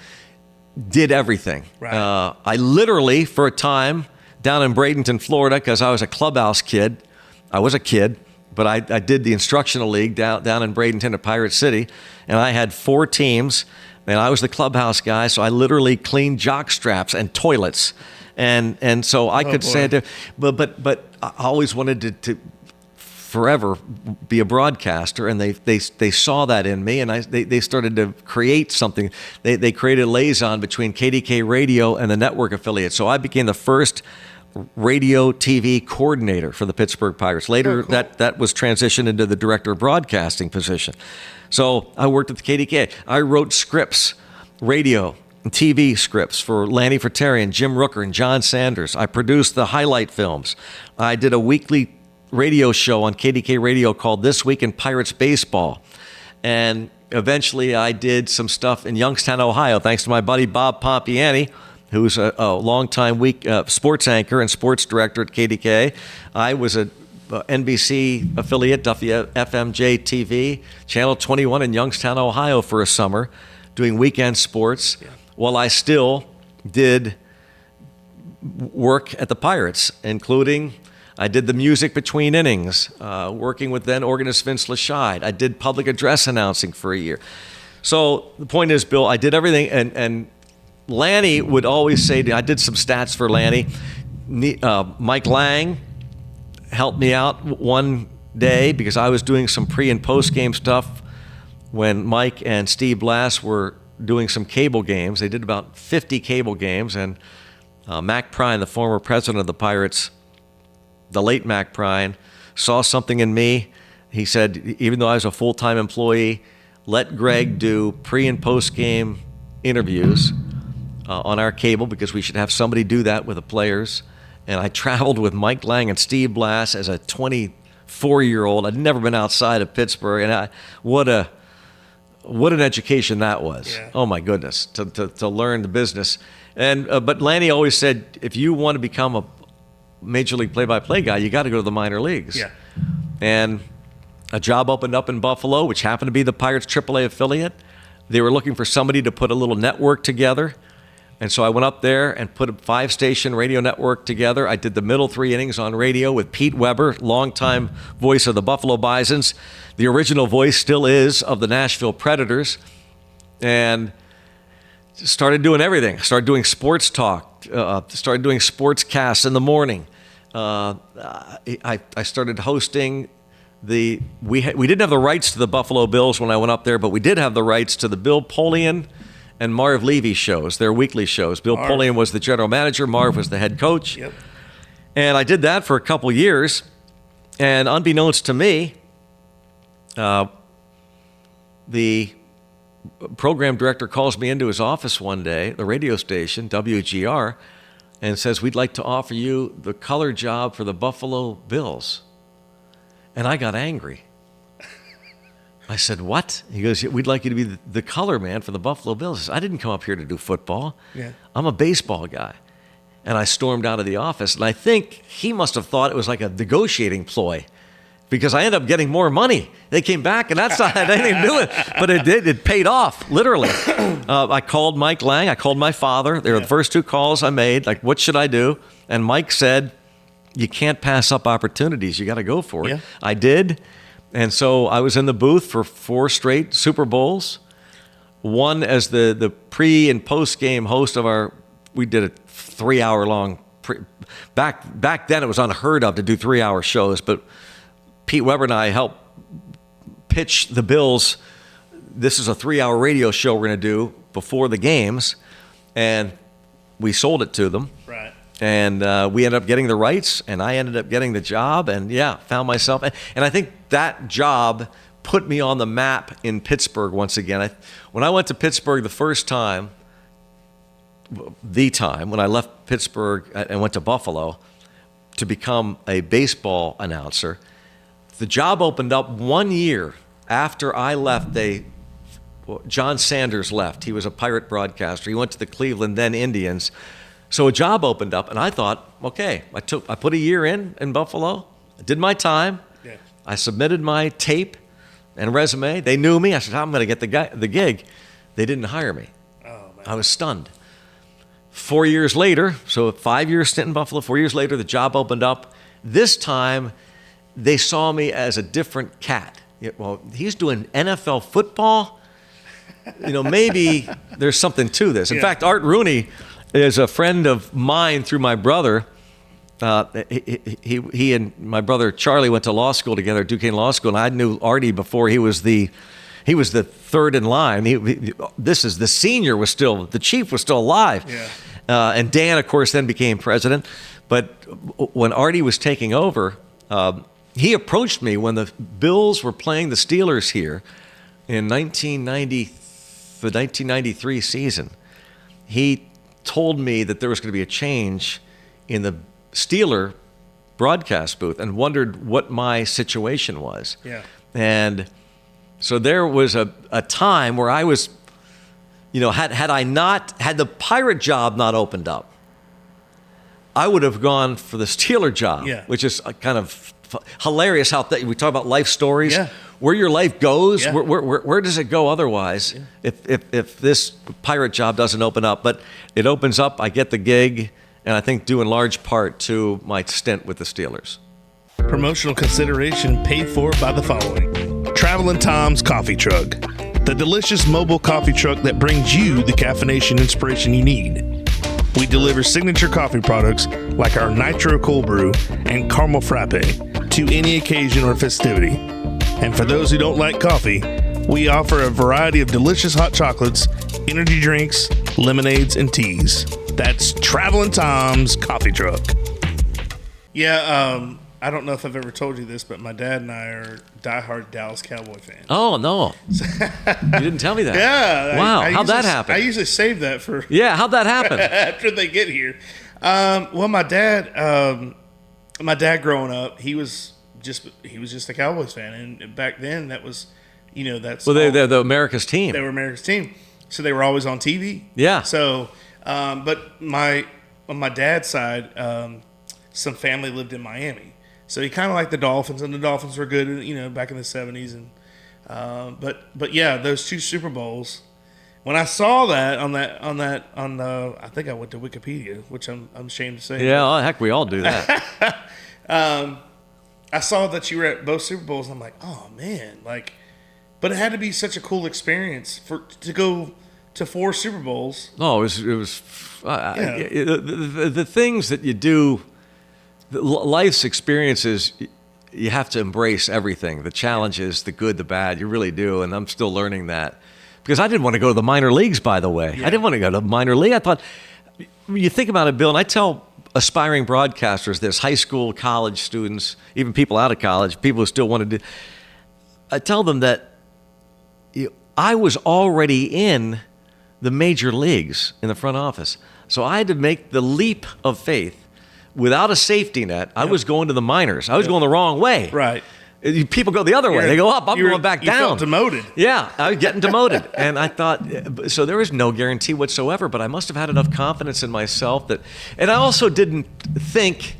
did everything. Right. I literally, for a time, down in Bradenton, Florida, because I was a clubhouse kid. I was a kid. But I did the instructional league down in Bradenton at Pirate City, and I had 4 teams, and I was the clubhouse guy, so I literally cleaned jock straps and toilets, and so I could say it. But I always wanted to forever be a broadcaster, and they saw that in me, and they started to create something. They created a liaison between KDK Radio and the network affiliate. So I became the first radio TV coordinator for the Pittsburgh Pirates. Later, that was transitioned into the director of broadcasting position. So I worked at the KDK. I wrote scripts, radio and TV scripts for Lanny Frattarian, Jim Rooker, and John Sanders. I produced the highlight films. I did a weekly radio show on KDK Radio called This Week in Pirates Baseball. And eventually I did some stuff in Youngstown, Ohio, thanks to my buddy Bob Pompiani, who's a longtime sports anchor and sports director at KDK. I was a NBC affiliate, WFMJ TV, Channel 21 in Youngstown, Ohio for a summer, doing weekend sports, while I still did work at the Pirates, including I did the music between innings, working with then organist Vince Lashide. I did public address announcing for a year. So the point is, Bill, I did everything, and Lanny would always say to me, I did some stats for Lanny. Mike Lang helped me out one day because I was doing some pre- and post-game stuff when Mike and Steve Blass were doing some cable games. They did about 50 cable games, and Mac Prine, the former president of the Pirates, the late Mac Prine, saw something in me. He said, even though I was a full-time employee, let Greg do pre- and post-game interviews on our cable because we should have somebody do that with the players. And I traveled with Mike Lang and Steve Blass as a 24-year-old. I'd never been outside of Pittsburgh, and what an education that was. Yeah. Oh my goodness, to learn the business. And but Lanny always said, if you want to become a major league play-by-play guy, you got to go to the minor leagues. Yeah. And a job opened up in Buffalo, which happened to be the Pirates AAA affiliate. They were looking for somebody to put a little network together. And so I went up there and put a 5-station radio network together. I did the middle 3 innings on radio with Pete Weber, longtime voice of the Buffalo Bisons. The original voice still is of the Nashville Predators. And started doing everything. Started doing sports talk. Started doing sports casts in the morning. I started hosting we didn't have the rights to the Buffalo Bills when I went up there, but we did have the rights to the Bill Polian and Marv Levy's shows, their weekly shows. Bill Pulliam was the general manager. Marv was the head coach. Yep. And I did that for a couple years. And unbeknownst to me, the program director calls me into his office one day, the radio station, WGR, and says, we'd like to offer you the color job for the Buffalo Bills. And I got angry. I said, what? He goes, we'd like you to be the color man for the Buffalo Bills. I said, I didn't come up here to do football. Yeah. I'm a baseball guy. And I stormed out of the office. And I think he must have thought it was like a negotiating ploy, because I ended up getting more money. They came back, and that's not had anything to do with it. But it did. It paid off, literally. I called Mike Lang. I called my father. They were the first two calls I made. Like, what should I do? And Mike said, you can't pass up opportunities. You got to go for it. Yeah. I did. And so I was in the booth for 4 straight Super Bowls. One as the pre and post game host of we did a 3-hour long. Back then it was unheard of to do 3-hour shows, but Pete Weber and I helped pitch the Bills. This is a 3-hour radio show we're going to do before the games, and we sold it to them. Right. And we ended up getting the rights, and I ended up getting the job, and found myself. And I think that job put me on the map in Pittsburgh once again. When I went to Pittsburgh the first time, when I left Pittsburgh and went to Buffalo to become a baseball announcer, the job opened up 1 year after I left. John Sanders left. He was a Pirate broadcaster. He went to the Cleveland, then Indians. So a job opened up, and I thought, okay, I put a year in Buffalo. I did my time. Yeah. I submitted my tape and resume. They knew me. I said, I'm going to get the gig. They didn't hire me. Oh, man. I was stunned. 4 years later, so a 5-year stint in Buffalo, 4 years later, the job opened up. This time, they saw me as a different cat. Well, he's doing NFL football. Maybe there's something to this. In fact, Art Rooney is a friend of mine through my brother. He and my brother Charlie went to law school together at Duquesne Law School, and I knew Artie before he was the third in line. The senior was still, the chief was still alive. Yeah. And Dan, of course, then became president. But when Artie was taking over, he approached me when the Bills were playing the Steelers here in the 1993 season. He told me that there was going to be a change in the Steeler broadcast booth and wondered what my situation was. Yeah. And so there was a time where I was, had the Pirate job not opened up, I would have gone for the Steeler job, which is kind of hilarious how we talk about life stories, where your life goes, where does it go otherwise if this Pirate job doesn't open up. But it opens up, I get the gig, and I think due in large part to my stint with the Steelers. Promotional consideration paid for by the following. Travelin' Tom's Coffee Truck, the delicious mobile coffee truck that brings you the caffeination inspiration you need. We deliver signature coffee products like our Nitro Cold Brew and Caramel Frappe to any occasion or festivity. And for those who don't like coffee, we offer a variety of delicious hot chocolates, energy drinks, lemonades, and teas. That's Travelin' Tom's Coffee Truck. Yeah, I don't know if I've ever told you this, but my dad and I are diehard Dallas Cowboy fans. Oh, no. You didn't tell me that. Yeah. Wow. How'd that happen? I usually save that for... Yeah, how'd that happen? after they get here. Well, my dad growing up, he was just a Cowboys fan. And back then, that was, that's... Well, they're the America's team. They were America's team. So they were always on TV. Yeah. So, but on my dad's side, some family lived in Miami. So he kind of liked the Dolphins, and the Dolphins were good, back in the 70s. And but yeah, those 2 Super Bowls. When I saw that on I think I went to Wikipedia, which I'm ashamed to say. Yeah, well, heck, we all do that. I saw that you were at both Super Bowls, and I'm like, oh man, but it had to be such a cool experience to go to 4 Super Bowls. No, it was the things that you do. Life's experiences, you have to embrace everything, the challenges, the good, the bad, you really do, and I'm still learning that. because I didn't want to go to the minor leagues, by the way. I didn't want to go to the minor league. I thought, you think about it, Bill, and I tell aspiring broadcasters this, high school, college students, even people out of college, people who still want to do, I tell them that I was already in the major leagues in the front office. So I had to make the leap of faith. Without a safety net, I was going to the minors. I was going the wrong way. Right. People go the other way. They go up. I'm going back down. You felt demoted. Yeah, I was getting demoted. And I thought, so there was no guarantee whatsoever, but I must have had enough confidence in myself that, and I also didn't think,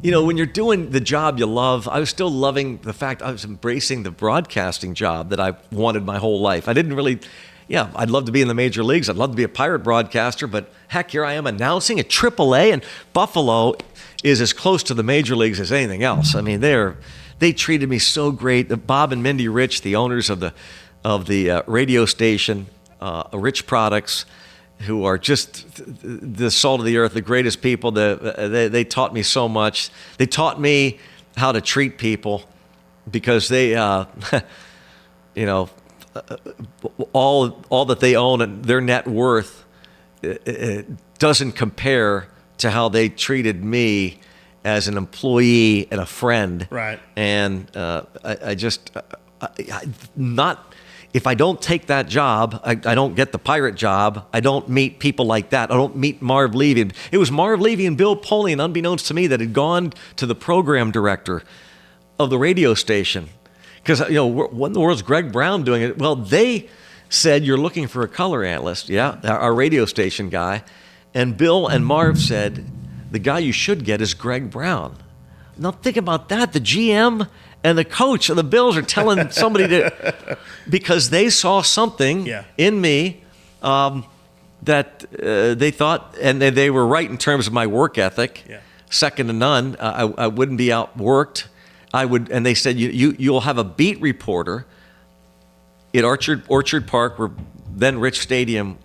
when you're doing the job you love, I was still loving the fact I was embracing the broadcasting job that I wanted my whole life. I didn't really, I'd love to be in the major leagues. I'd love to be a Pirate broadcaster, but heck, here I am announcing at AAA, and Buffalo is as close to the major leagues as anything else. I mean, they treated me so great. Bob and Mindy Rich, the owners of the radio station, Rich Products, who are just the salt of the earth, the greatest people. They taught me so much. They taught me how to treat people because they, all that they own and their net worth it doesn't compare to how they treated me as an employee and a friend. Right. And if I don't take that job, I don't get the Pirate job. I don't meet people like that. I don't meet Marv Levy. It was Marv Levy and Bill Polian, unbeknownst to me, that had gone to the program director of the radio station. Because, what in the world's Greg Brown doing it? Well, they said, you're looking for a color analyst. Yeah, our radio station guy. And Bill and Marv said, the guy you should get is Greg Brown. Now think about that. The GM and the coach of the Bills are telling somebody to, because they saw something in me that they thought, and they were right in terms of my work ethic, second to none. I wouldn't be outworked. And they said, you'll have a beat reporter at Orchard Park, where then Rich Stadium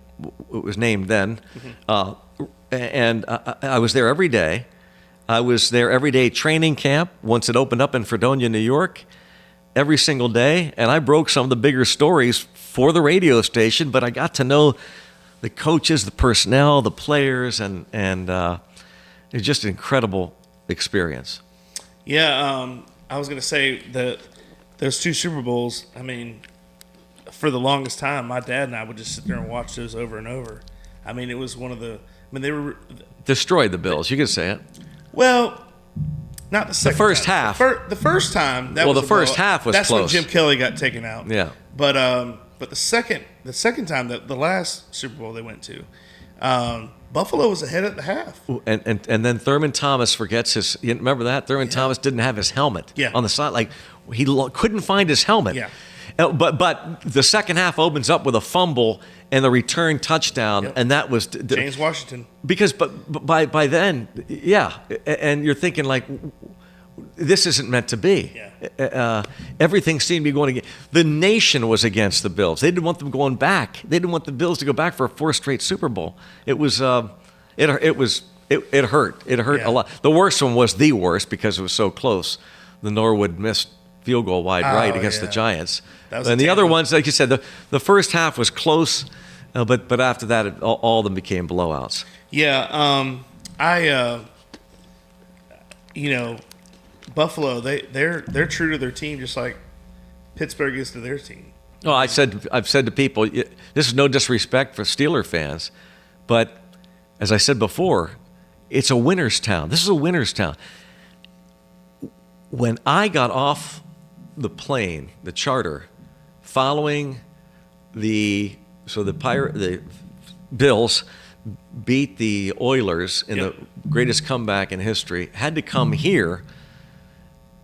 was named then. And I was there every day. I was there every day training camp once it opened up in Fredonia, New York, every single day. And I broke some of the bigger stories for the radio station, but I got to know the coaches, the personnel, the players, and it was just an incredible experience. Yeah, I was going to say that those 2 Super Bowls, I mean, for the longest time, my dad and I would just sit there and watch those over and over. I mean, it was one of the... they were... Destroyed the Bills, you could say it. Well, not the second The first time. half. The first time, that was the first half was that's close. When Jim Kelly got taken out. Yeah. But the second time, the last Super Bowl they went to, Buffalo was ahead at the half. And then Thurman Thomas forgets his... You remember that? Thurman Thomas didn't have his helmet on the side. Like, he couldn't find his helmet. Yeah. But the second half opens up with a fumble and the return touchdown, and that was James Washington. Because but by then, and you're thinking like, this isn't meant to be. Yeah. Everything seemed to be going against. The nation was against the Bills. They didn't want them going back. They didn't want the Bills to go back for a 4th straight Super Bowl. It was it hurt. It hurt a lot. The worst one was the worst because it was so close. The Norwood missed field goal wide right against the Giants. And the other ones, like you said, the first half was close, but after that, all of them became blowouts. Yeah, Buffalo, they're true to their team, just like Pittsburgh is to their team. Oh, I've said to people, this is no disrespect for Steeler fans, but as I said before, it's a winner's town. This is a winner's town. When I got off the plane, the charter, following the Bills beat the Oilers in the greatest comeback in history, had to come here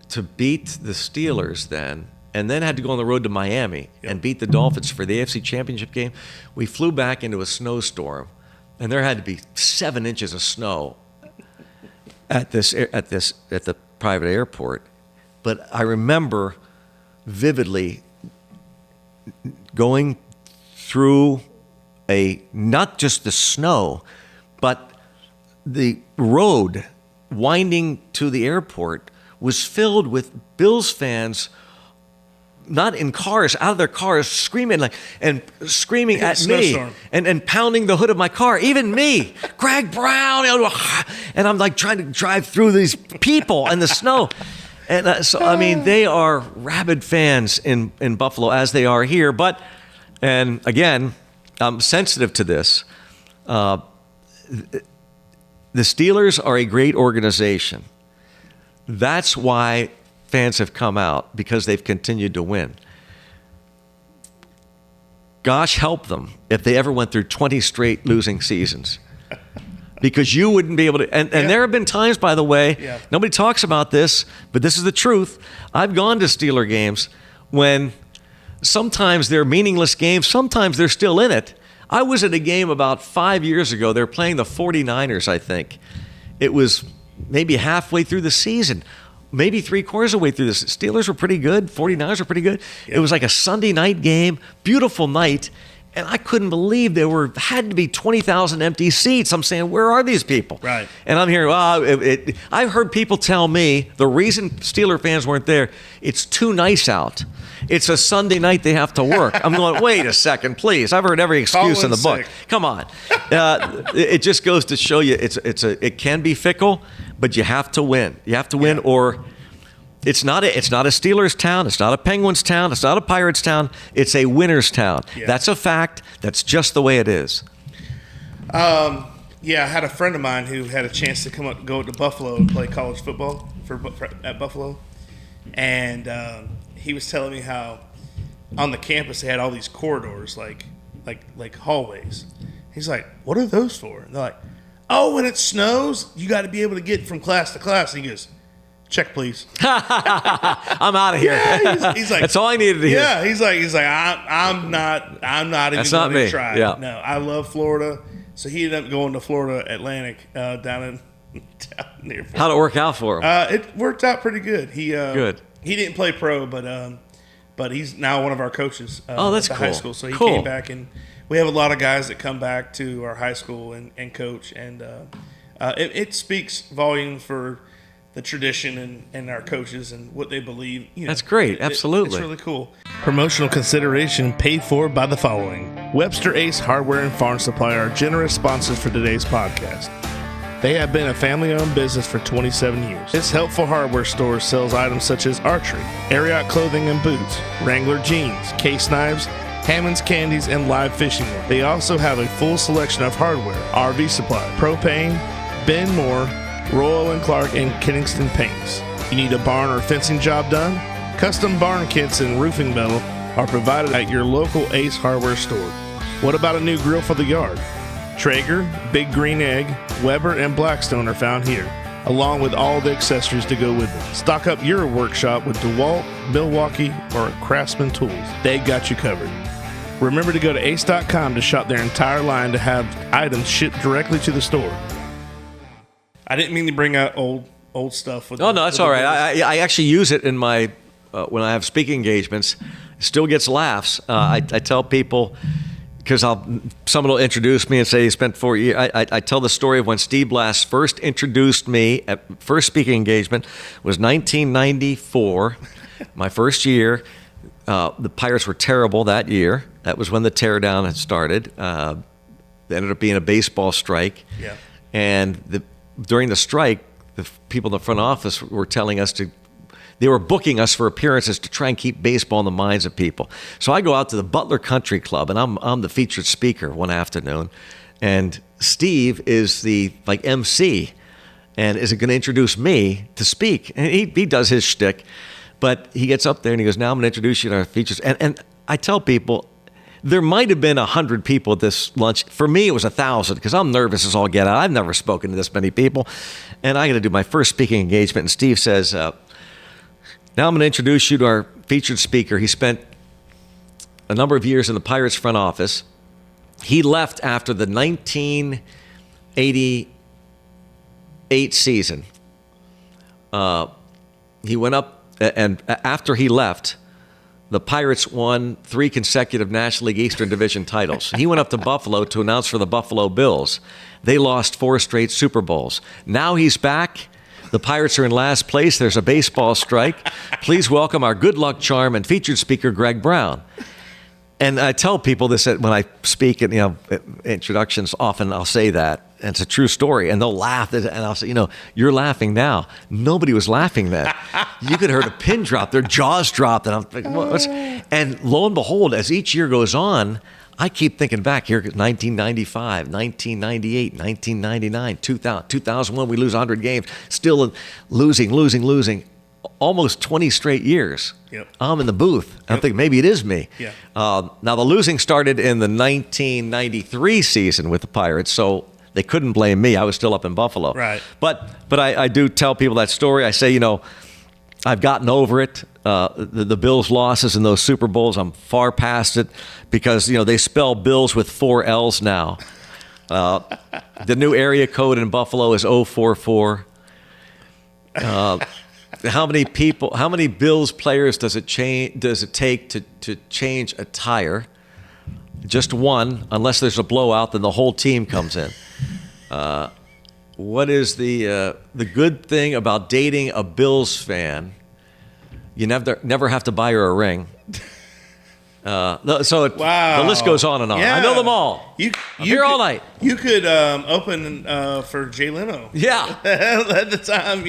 to beat the Steelers then, and then had to go on the road to Miami and beat the Dolphins for the AFC Championship game. We flew back into a snowstorm, and there had to be 7 inches of snow at the private airport. But I remember vividly going through not just the snow, but the road winding to the airport was filled with Bills fans not in cars, out of their cars, screaming at me and pounding the hood of my car. Even me, Greg Brown, and I'm like trying to drive through these people in the snow. And they are rabid fans in Buffalo, as they are here. And again, I'm sensitive to this. The Steelers are a great organization. That's why fans have come out, because they've continued to win. Gosh help them if they ever went through 20 straight losing seasons. Because you wouldn't be able to, and there have been times, by the way, nobody talks about this, but this is the truth. I've gone to Steeler games when sometimes they're meaningless games, sometimes they're still in it. I was at a game about 5 years ago. They're playing the 49ers, I think. It was maybe halfway through the season, maybe 3/4 of the way through this. Steelers were pretty good, 49ers were pretty good. It was like a Sunday night game, beautiful night. And I couldn't believe had to be 20,000 empty seats. I'm saying, where are these people? Right. And I'm hearing, I've heard people tell me the reason Steeler fans weren't there, it's too nice out. It's a Sunday night, they have to work. I'm going, wait a second, please. I've heard every excuse in the book. Come on. It just goes to show you it can be fickle, but you have to win. You have to win, or it's not a Steelers town. It's not a Penguins town. It's not a Pirates town. It's a winners town. Yeah. That's a fact. That's just the way it is. I had a friend of mine who had a chance to go to Buffalo and play college football at Buffalo, and he was telling me how on the campus they had all these corridors, like hallways. He's like, "What are those for?" And they're like, "Oh, when it snows, you got to be able to get from class to class." And he goes, "Check, please." I'm out of here. Yeah, he's like, that's all I needed to hear. Yeah, he's like, I'm not even going to try. Yeah. No, I love Florida, so he ended up going to Florida Atlantic down near. How'd it work out for him? It worked out pretty good. Good. He didn't play pro, but he's now one of our coaches. That's at the cool. high school. So he came back, and we have a lot of guys that come back to our high school and coach, and it speaks volumes for the tradition and our coaches and what they believe. That's great. Absolutely. It's really cool. Promotional consideration paid for by the following. Webster Ace Hardware and Farm Supply are generous sponsors for today's podcast. They have been a family-owned business for 27 years. This helpful hardware store sells items such as archery, Ariat clothing and boots, Wrangler jeans, case knives, Hammond's candies, and live fishing gear. They also have a full selection of hardware, RV supply, propane, Ben Moore, Royal & Clark, and Kenningston paints. You need a barn or fencing job done? Custom barn kits and roofing metal are provided at your local Ace Hardware store. What about a new grill for the yard? Traeger, Big Green Egg, Weber, and Blackstone are found here, along with all the accessories to go with them. Stock up your workshop with DeWalt, Milwaukee, or Craftsman tools. They got you covered. Remember to go to ace.com to shop their entire line to have items shipped directly to the store. I didn't mean to bring out old stuff. No, that's all right. I actually use it in my when I have speaking engagements. It still gets laughs. I tell people, because someone will introduce me and say he spent 4 years. I tell the story of when Steve Blass first introduced me at first speaking engagement was 1994, my first year. The Pirates were terrible that year. That was when the teardown had started. There ended up being a baseball strike. Yeah. And during the strike, the people in the front office were telling us they were booking us for appearances to try and keep baseball in the minds of people. So I go out to the Butler Country Club, and I'm the featured speaker one afternoon, and Steve is the MC, and is going to introduce me to speak. And he does his shtick, but he gets up there and he goes, "Now I'm going to introduce you to our features." And I tell people, there might have been 100 people at this lunch. For me, it was 1,000 because I'm nervous as all get out. I've never spoken to this many people. And I got to do my first speaking engagement. And Steve says, "Now I'm going to introduce you to our featured speaker." He spent a number of years in the Pirates front office. He left after the 1988 season. He went up, and after he left, the Pirates won 3 consecutive National League Eastern Division titles. He went up to Buffalo to announce for the Buffalo Bills. They lost 4 straight Super Bowls. Now he's back The Pirates are in last place. There's a baseball strike. Please welcome our good luck charm and featured speaker, Greg Brown. And I tell people this when I speak at introductions. Often I'll say that, and it's a true story, and they'll laugh. And I'll say, you're laughing now. Nobody was laughing then. You could have heard a pin drop. Their jaws dropped, and I'm like, what? And lo and behold, as each year goes on, I keep thinking back here, 1995, 1998, 1999, 2001, we lose 100 games, still losing. Almost 20 straight years. Yep. I'm in the booth. Yep. I think maybe it is me. Yeah. Now, the losing started in the 1993 season with the Pirates, so they couldn't blame me. I was still up in Buffalo. Right. But I do tell people that story. I say, I've gotten over it. The Bills' losses in those Super Bowls, I'm far past it because, they spell Bills with 4 L's now. The new area code in Buffalo is 044. How many Bills players does it take to change a tire? Just one, unless there's a blowout, then the whole team comes in. What is the good thing about dating a Bills fan? You never have to buy her a ring. Wow. The list goes on and on. Yeah. I know them all. I'm here all night. You could open for Jay Leno. Yeah. At the time,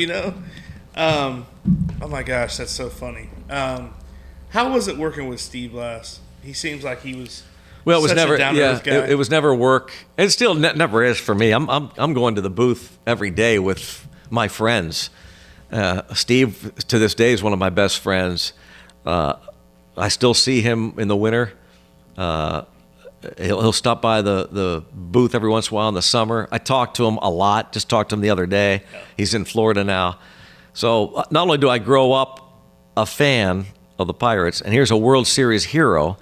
oh my gosh, that's so funny. How was it working with Steve Blass? He seems like he was. Well, it was such never. a down-to-earth guy. It was never work. It still never is for me. I'm going to the booth every day with my friends. Steve, to this day, is one of my best friends. I still see him in the winter. He'll stop by the booth every once in a while in the summer. I talk to him a lot. Just talked to him the other day. Yeah. He's in Florida now. So not only do I grow up a fan of the Pirates, and here's a World Series hero,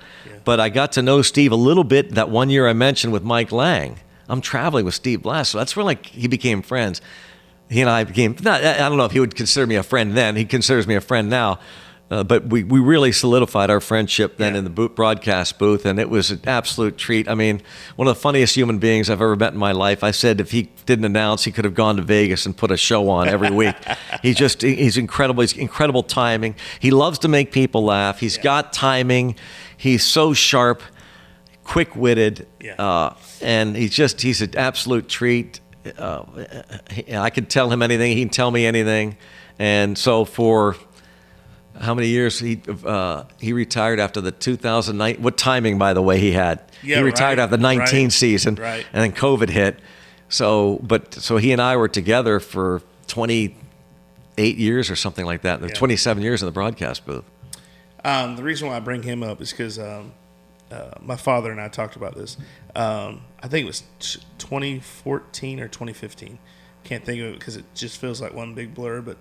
but I got to know Steve a little bit that one year I mentioned with Mike Lang. I'm traveling with Steve Blass, so that's where he became friends. He and I became, I don't know if he would consider me a friend then. He considers me a friend now. But we really solidified our friendship then in the broadcast booth, and it was an absolute treat. I mean, one of the funniest human beings I've ever met in my life. I said if he didn't announce, he could have gone to Vegas and put a show on every week. He's incredible. He's incredible timing. He loves to make people laugh. He's got timing. He's so sharp, quick-witted, and he's an absolute treat. I could tell him anything. He can tell me anything. And so for how many years he retired after the 2009? What timing, by the way, he had? Yeah, he retired after the 19 season, right. And then COVID hit. So he and I were together for 28 years or something like that. 27 years in the broadcast booth. The reason why I bring him up is because my father and I talked about this. I think it was 2014 or 2015. Can't think of it because it just feels like one big blur, but.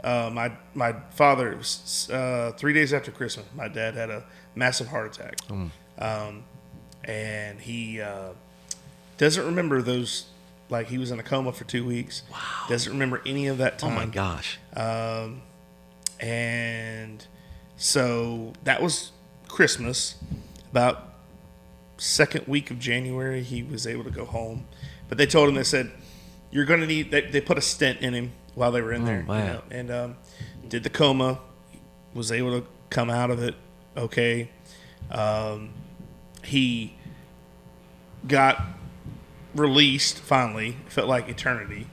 My father, it was 3 days after Christmas, my dad had a massive heart attack. And he doesn't remember those, like he was in a coma for 2 weeks. Wow. Doesn't remember any of that time. Oh my gosh. And so that was Christmas. About second week of January, he was able to go home. But they told him, they said, you're going to need, they put a stent in him while they were in there. Wow. And did the coma, was able to come out of it okay. He got released finally. It felt like eternity.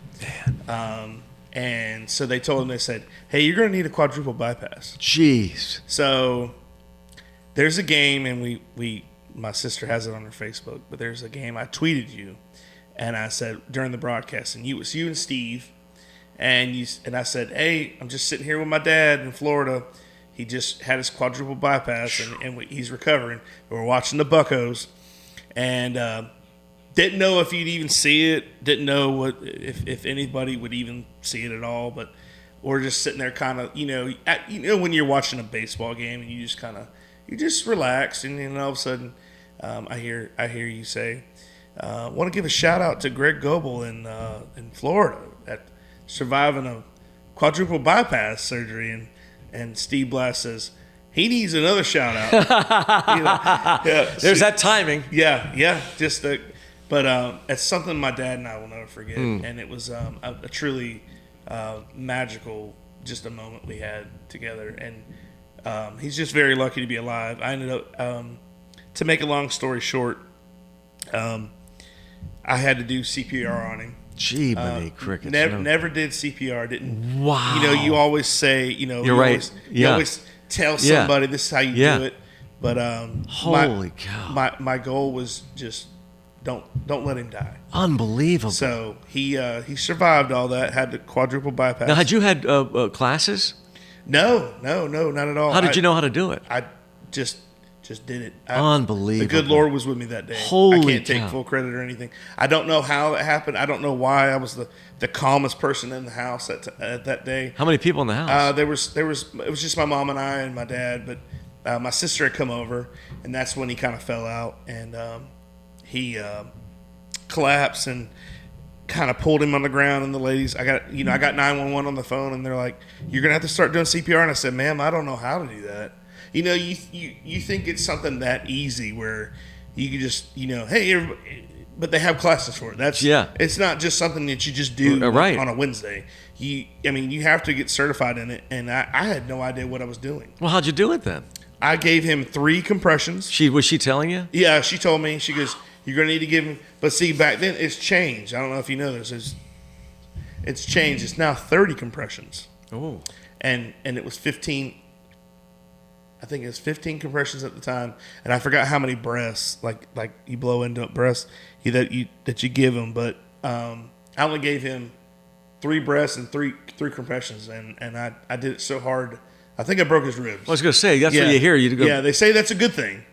And so they told him, they said, hey, you're going to need a quadruple bypass. Jeez. So there's a game, and we my sister has it on her Facebook, but there's a game I tweeted you, and I said during the broadcast, and it was you and Steve, and I said, hey, I'm just sitting here with my dad in Florida. He just had his quadruple bypass, and he's recovering. We're watching the Buccos, and didn't know if you'd even see it. Didn't know if anybody would even see it at all. But we're just sitting there, kind of, when you're watching a baseball game and you just relax, and then all of a sudden, I hear you say, want to give a shout out to Greg Goblay in Florida at surviving a quadruple bypass surgery, and Steve Blass says he needs another shout out. There's that timing. Yeah. But it's something my dad and I will never forget, and it was a truly magical, just a moment we had together. And he's just very lucky to be alive. I ended up, to make a long story short, I had to do CPR on him. Gee, many crickets. Never did CPR. Didn't. Wow. You always say, You're right. You always tell somebody this is how you do it. But holy cow. My goal was just don't let him die. Unbelievable. So he survived all that. Had the quadruple bypass. Now, had you had classes? No, not at all. How did you know how to do it? I just did it. Unbelievable. The good Lord was with me that day. Holy I can't take full credit or anything. I don't know how it happened. I don't know why. I was the calmest person in the house at that day. How many people in the house? It was just my mom and I and my dad, but my sister had come over, and that's when he kind of fell out, and he collapsed and kind of pulled him on the ground. And the ladies, I got 911 on the phone, and they're like, "You're gonna have to start doing CPR." And I said, "Ma'am, I don't know how to do that." You think it's something that easy where you can just hey, but they have classes for it. It's not just something that you just do on a Wednesday. You have to get certified in it, and I had no idea what I was doing. Well, how'd you do it then? I gave him 3 compressions. Was she telling you? Yeah, she told me. She goes, "You're going to need to give him." But see, back then it's changed. I don't know if you know this. It's changed. It's now 30 compressions. Oh. And it was 15. I think it was 15 compressions at the time, and I forgot how many breaths, like you blow into breaths that you give him. But I only gave him 3 breaths and three compressions, and I did it so hard. I think I broke his ribs. I was going to say, that's what you hear. Yeah, they say that's a good thing.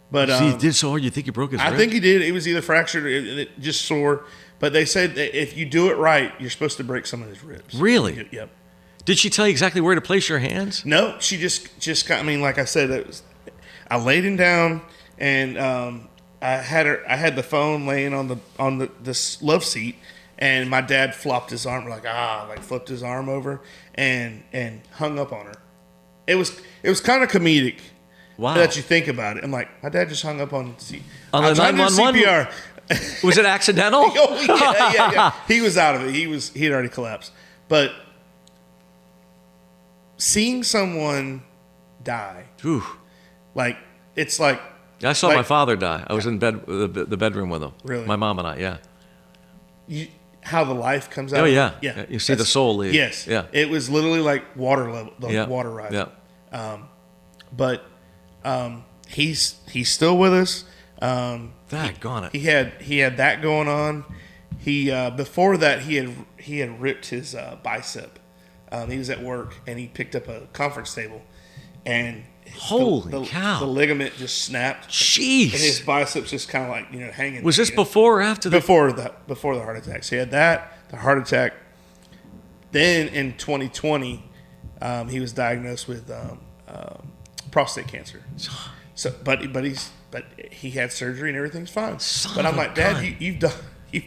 But he did so hard, you think he broke his ribs? I think he did. It was either fractured or it just sore. But they said that if you do it right, you're supposed to break some of his ribs. Really? Yep. Did she tell you exactly where to place your hands? No, she just got. Like I said, I laid him down, and I had the phone laying on the love seat, and my dad flopped his arm flipped his arm over and hung up on her. It was kind of comedic. Wow. That you think about it. I'm like, my dad just hung up on the 911 CPR. Was it accidental? Oh, yeah. He was out of it. He had already collapsed. But seeing someone die, it's like I saw my father die. I was in bed, the bedroom with him. Really? My mom and I. Yeah. How the life comes out. Oh yeah. Yeah. You see the soul leave. Yes. Yeah. It was literally like water level, water rising. Yeah. But he's still with us. Daggone it. He had that going on. He before that he had ripped his bicep. He was at work and he picked up a conference table, and holy cow, the ligament just snapped. Jeez. And his biceps just kind of like hanging. Was this before or after before the heart attack? So he had the heart attack. Then in 2020, he was diagnosed with prostate cancer. So, but he had surgery and everything's fine. But I'm like, Dad, you've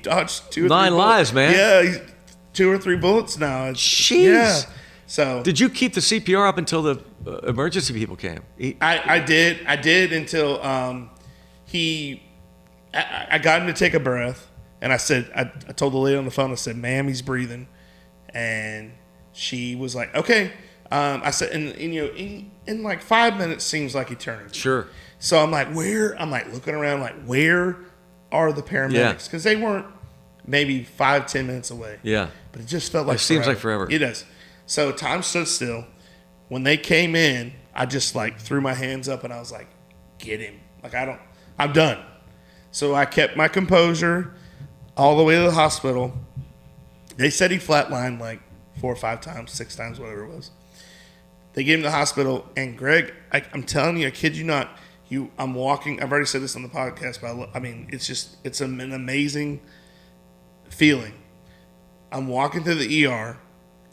dodged 2 or 3 9 lives, man. Yeah, 2 or 3 bullets now. Jeez. Yeah. So did you keep the CPR up until the emergency people came? I did until I got him to take a breath, and I said, I told the lady on the phone, I said, "Ma'am, he's breathing," and she was like, "Okay." I said, and in like 5 minutes seems like eternity. Sure. So I'm like, looking around, like, where are the paramedics? Because they weren't maybe 5-10 minutes away. Yeah. But it just felt like seems like forever. It does. So time stood still. When they came in, I just threw my hands up and I was like, get him. I'm done. So I kept my composure all the way to the hospital. They said he flatlined 4 or 5 times, 6 times, whatever it was. They gave him to the hospital, and Greg, I'm telling you, I kid you not, I'm walking. I've already said this on the podcast, but it's an amazing feeling. I'm walking through the ER,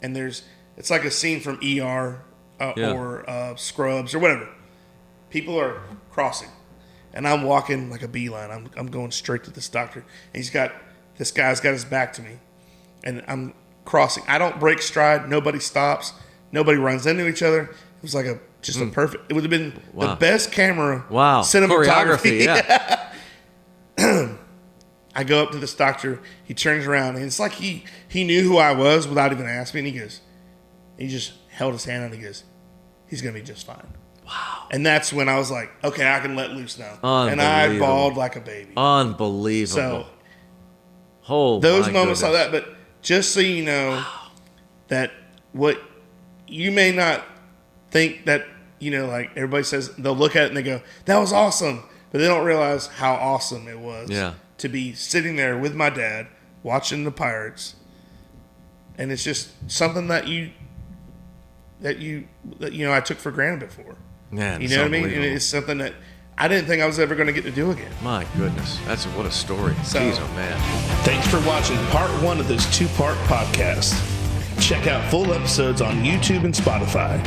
and it's like a scene from ER or Scrubs or whatever. People are crossing, and I'm walking like a beeline. I'm going straight to this doctor, and this guy's got his back to me, and I'm crossing. I don't break stride. Nobody stops. Nobody runs into each other. It was like a perfect. It would have been the best camera cinematography. Choreography, yeah. I go up to this doctor. He turns around, and it's like he knew who I was without even asking me. And he just held his hand out, and he goes, he's going to be just fine. Wow. And that's when I was like, okay, I can let loose now. And I bawled like a baby. Unbelievable. So, those moments like that. But just so you know that what you may not think that, like everybody says, they'll look at it and they go, that was awesome. But they don't realize how awesome it was to be sitting there with my dad watching the Pirates. And it's just something that I took for granted before. Man, you know what I mean? And it's something that I didn't think I was ever going to get to do again. My goodness. What a story. Jeez, oh man. Thanks for watching part 1 of this 2-part podcast. Check out full episodes on YouTube and Spotify.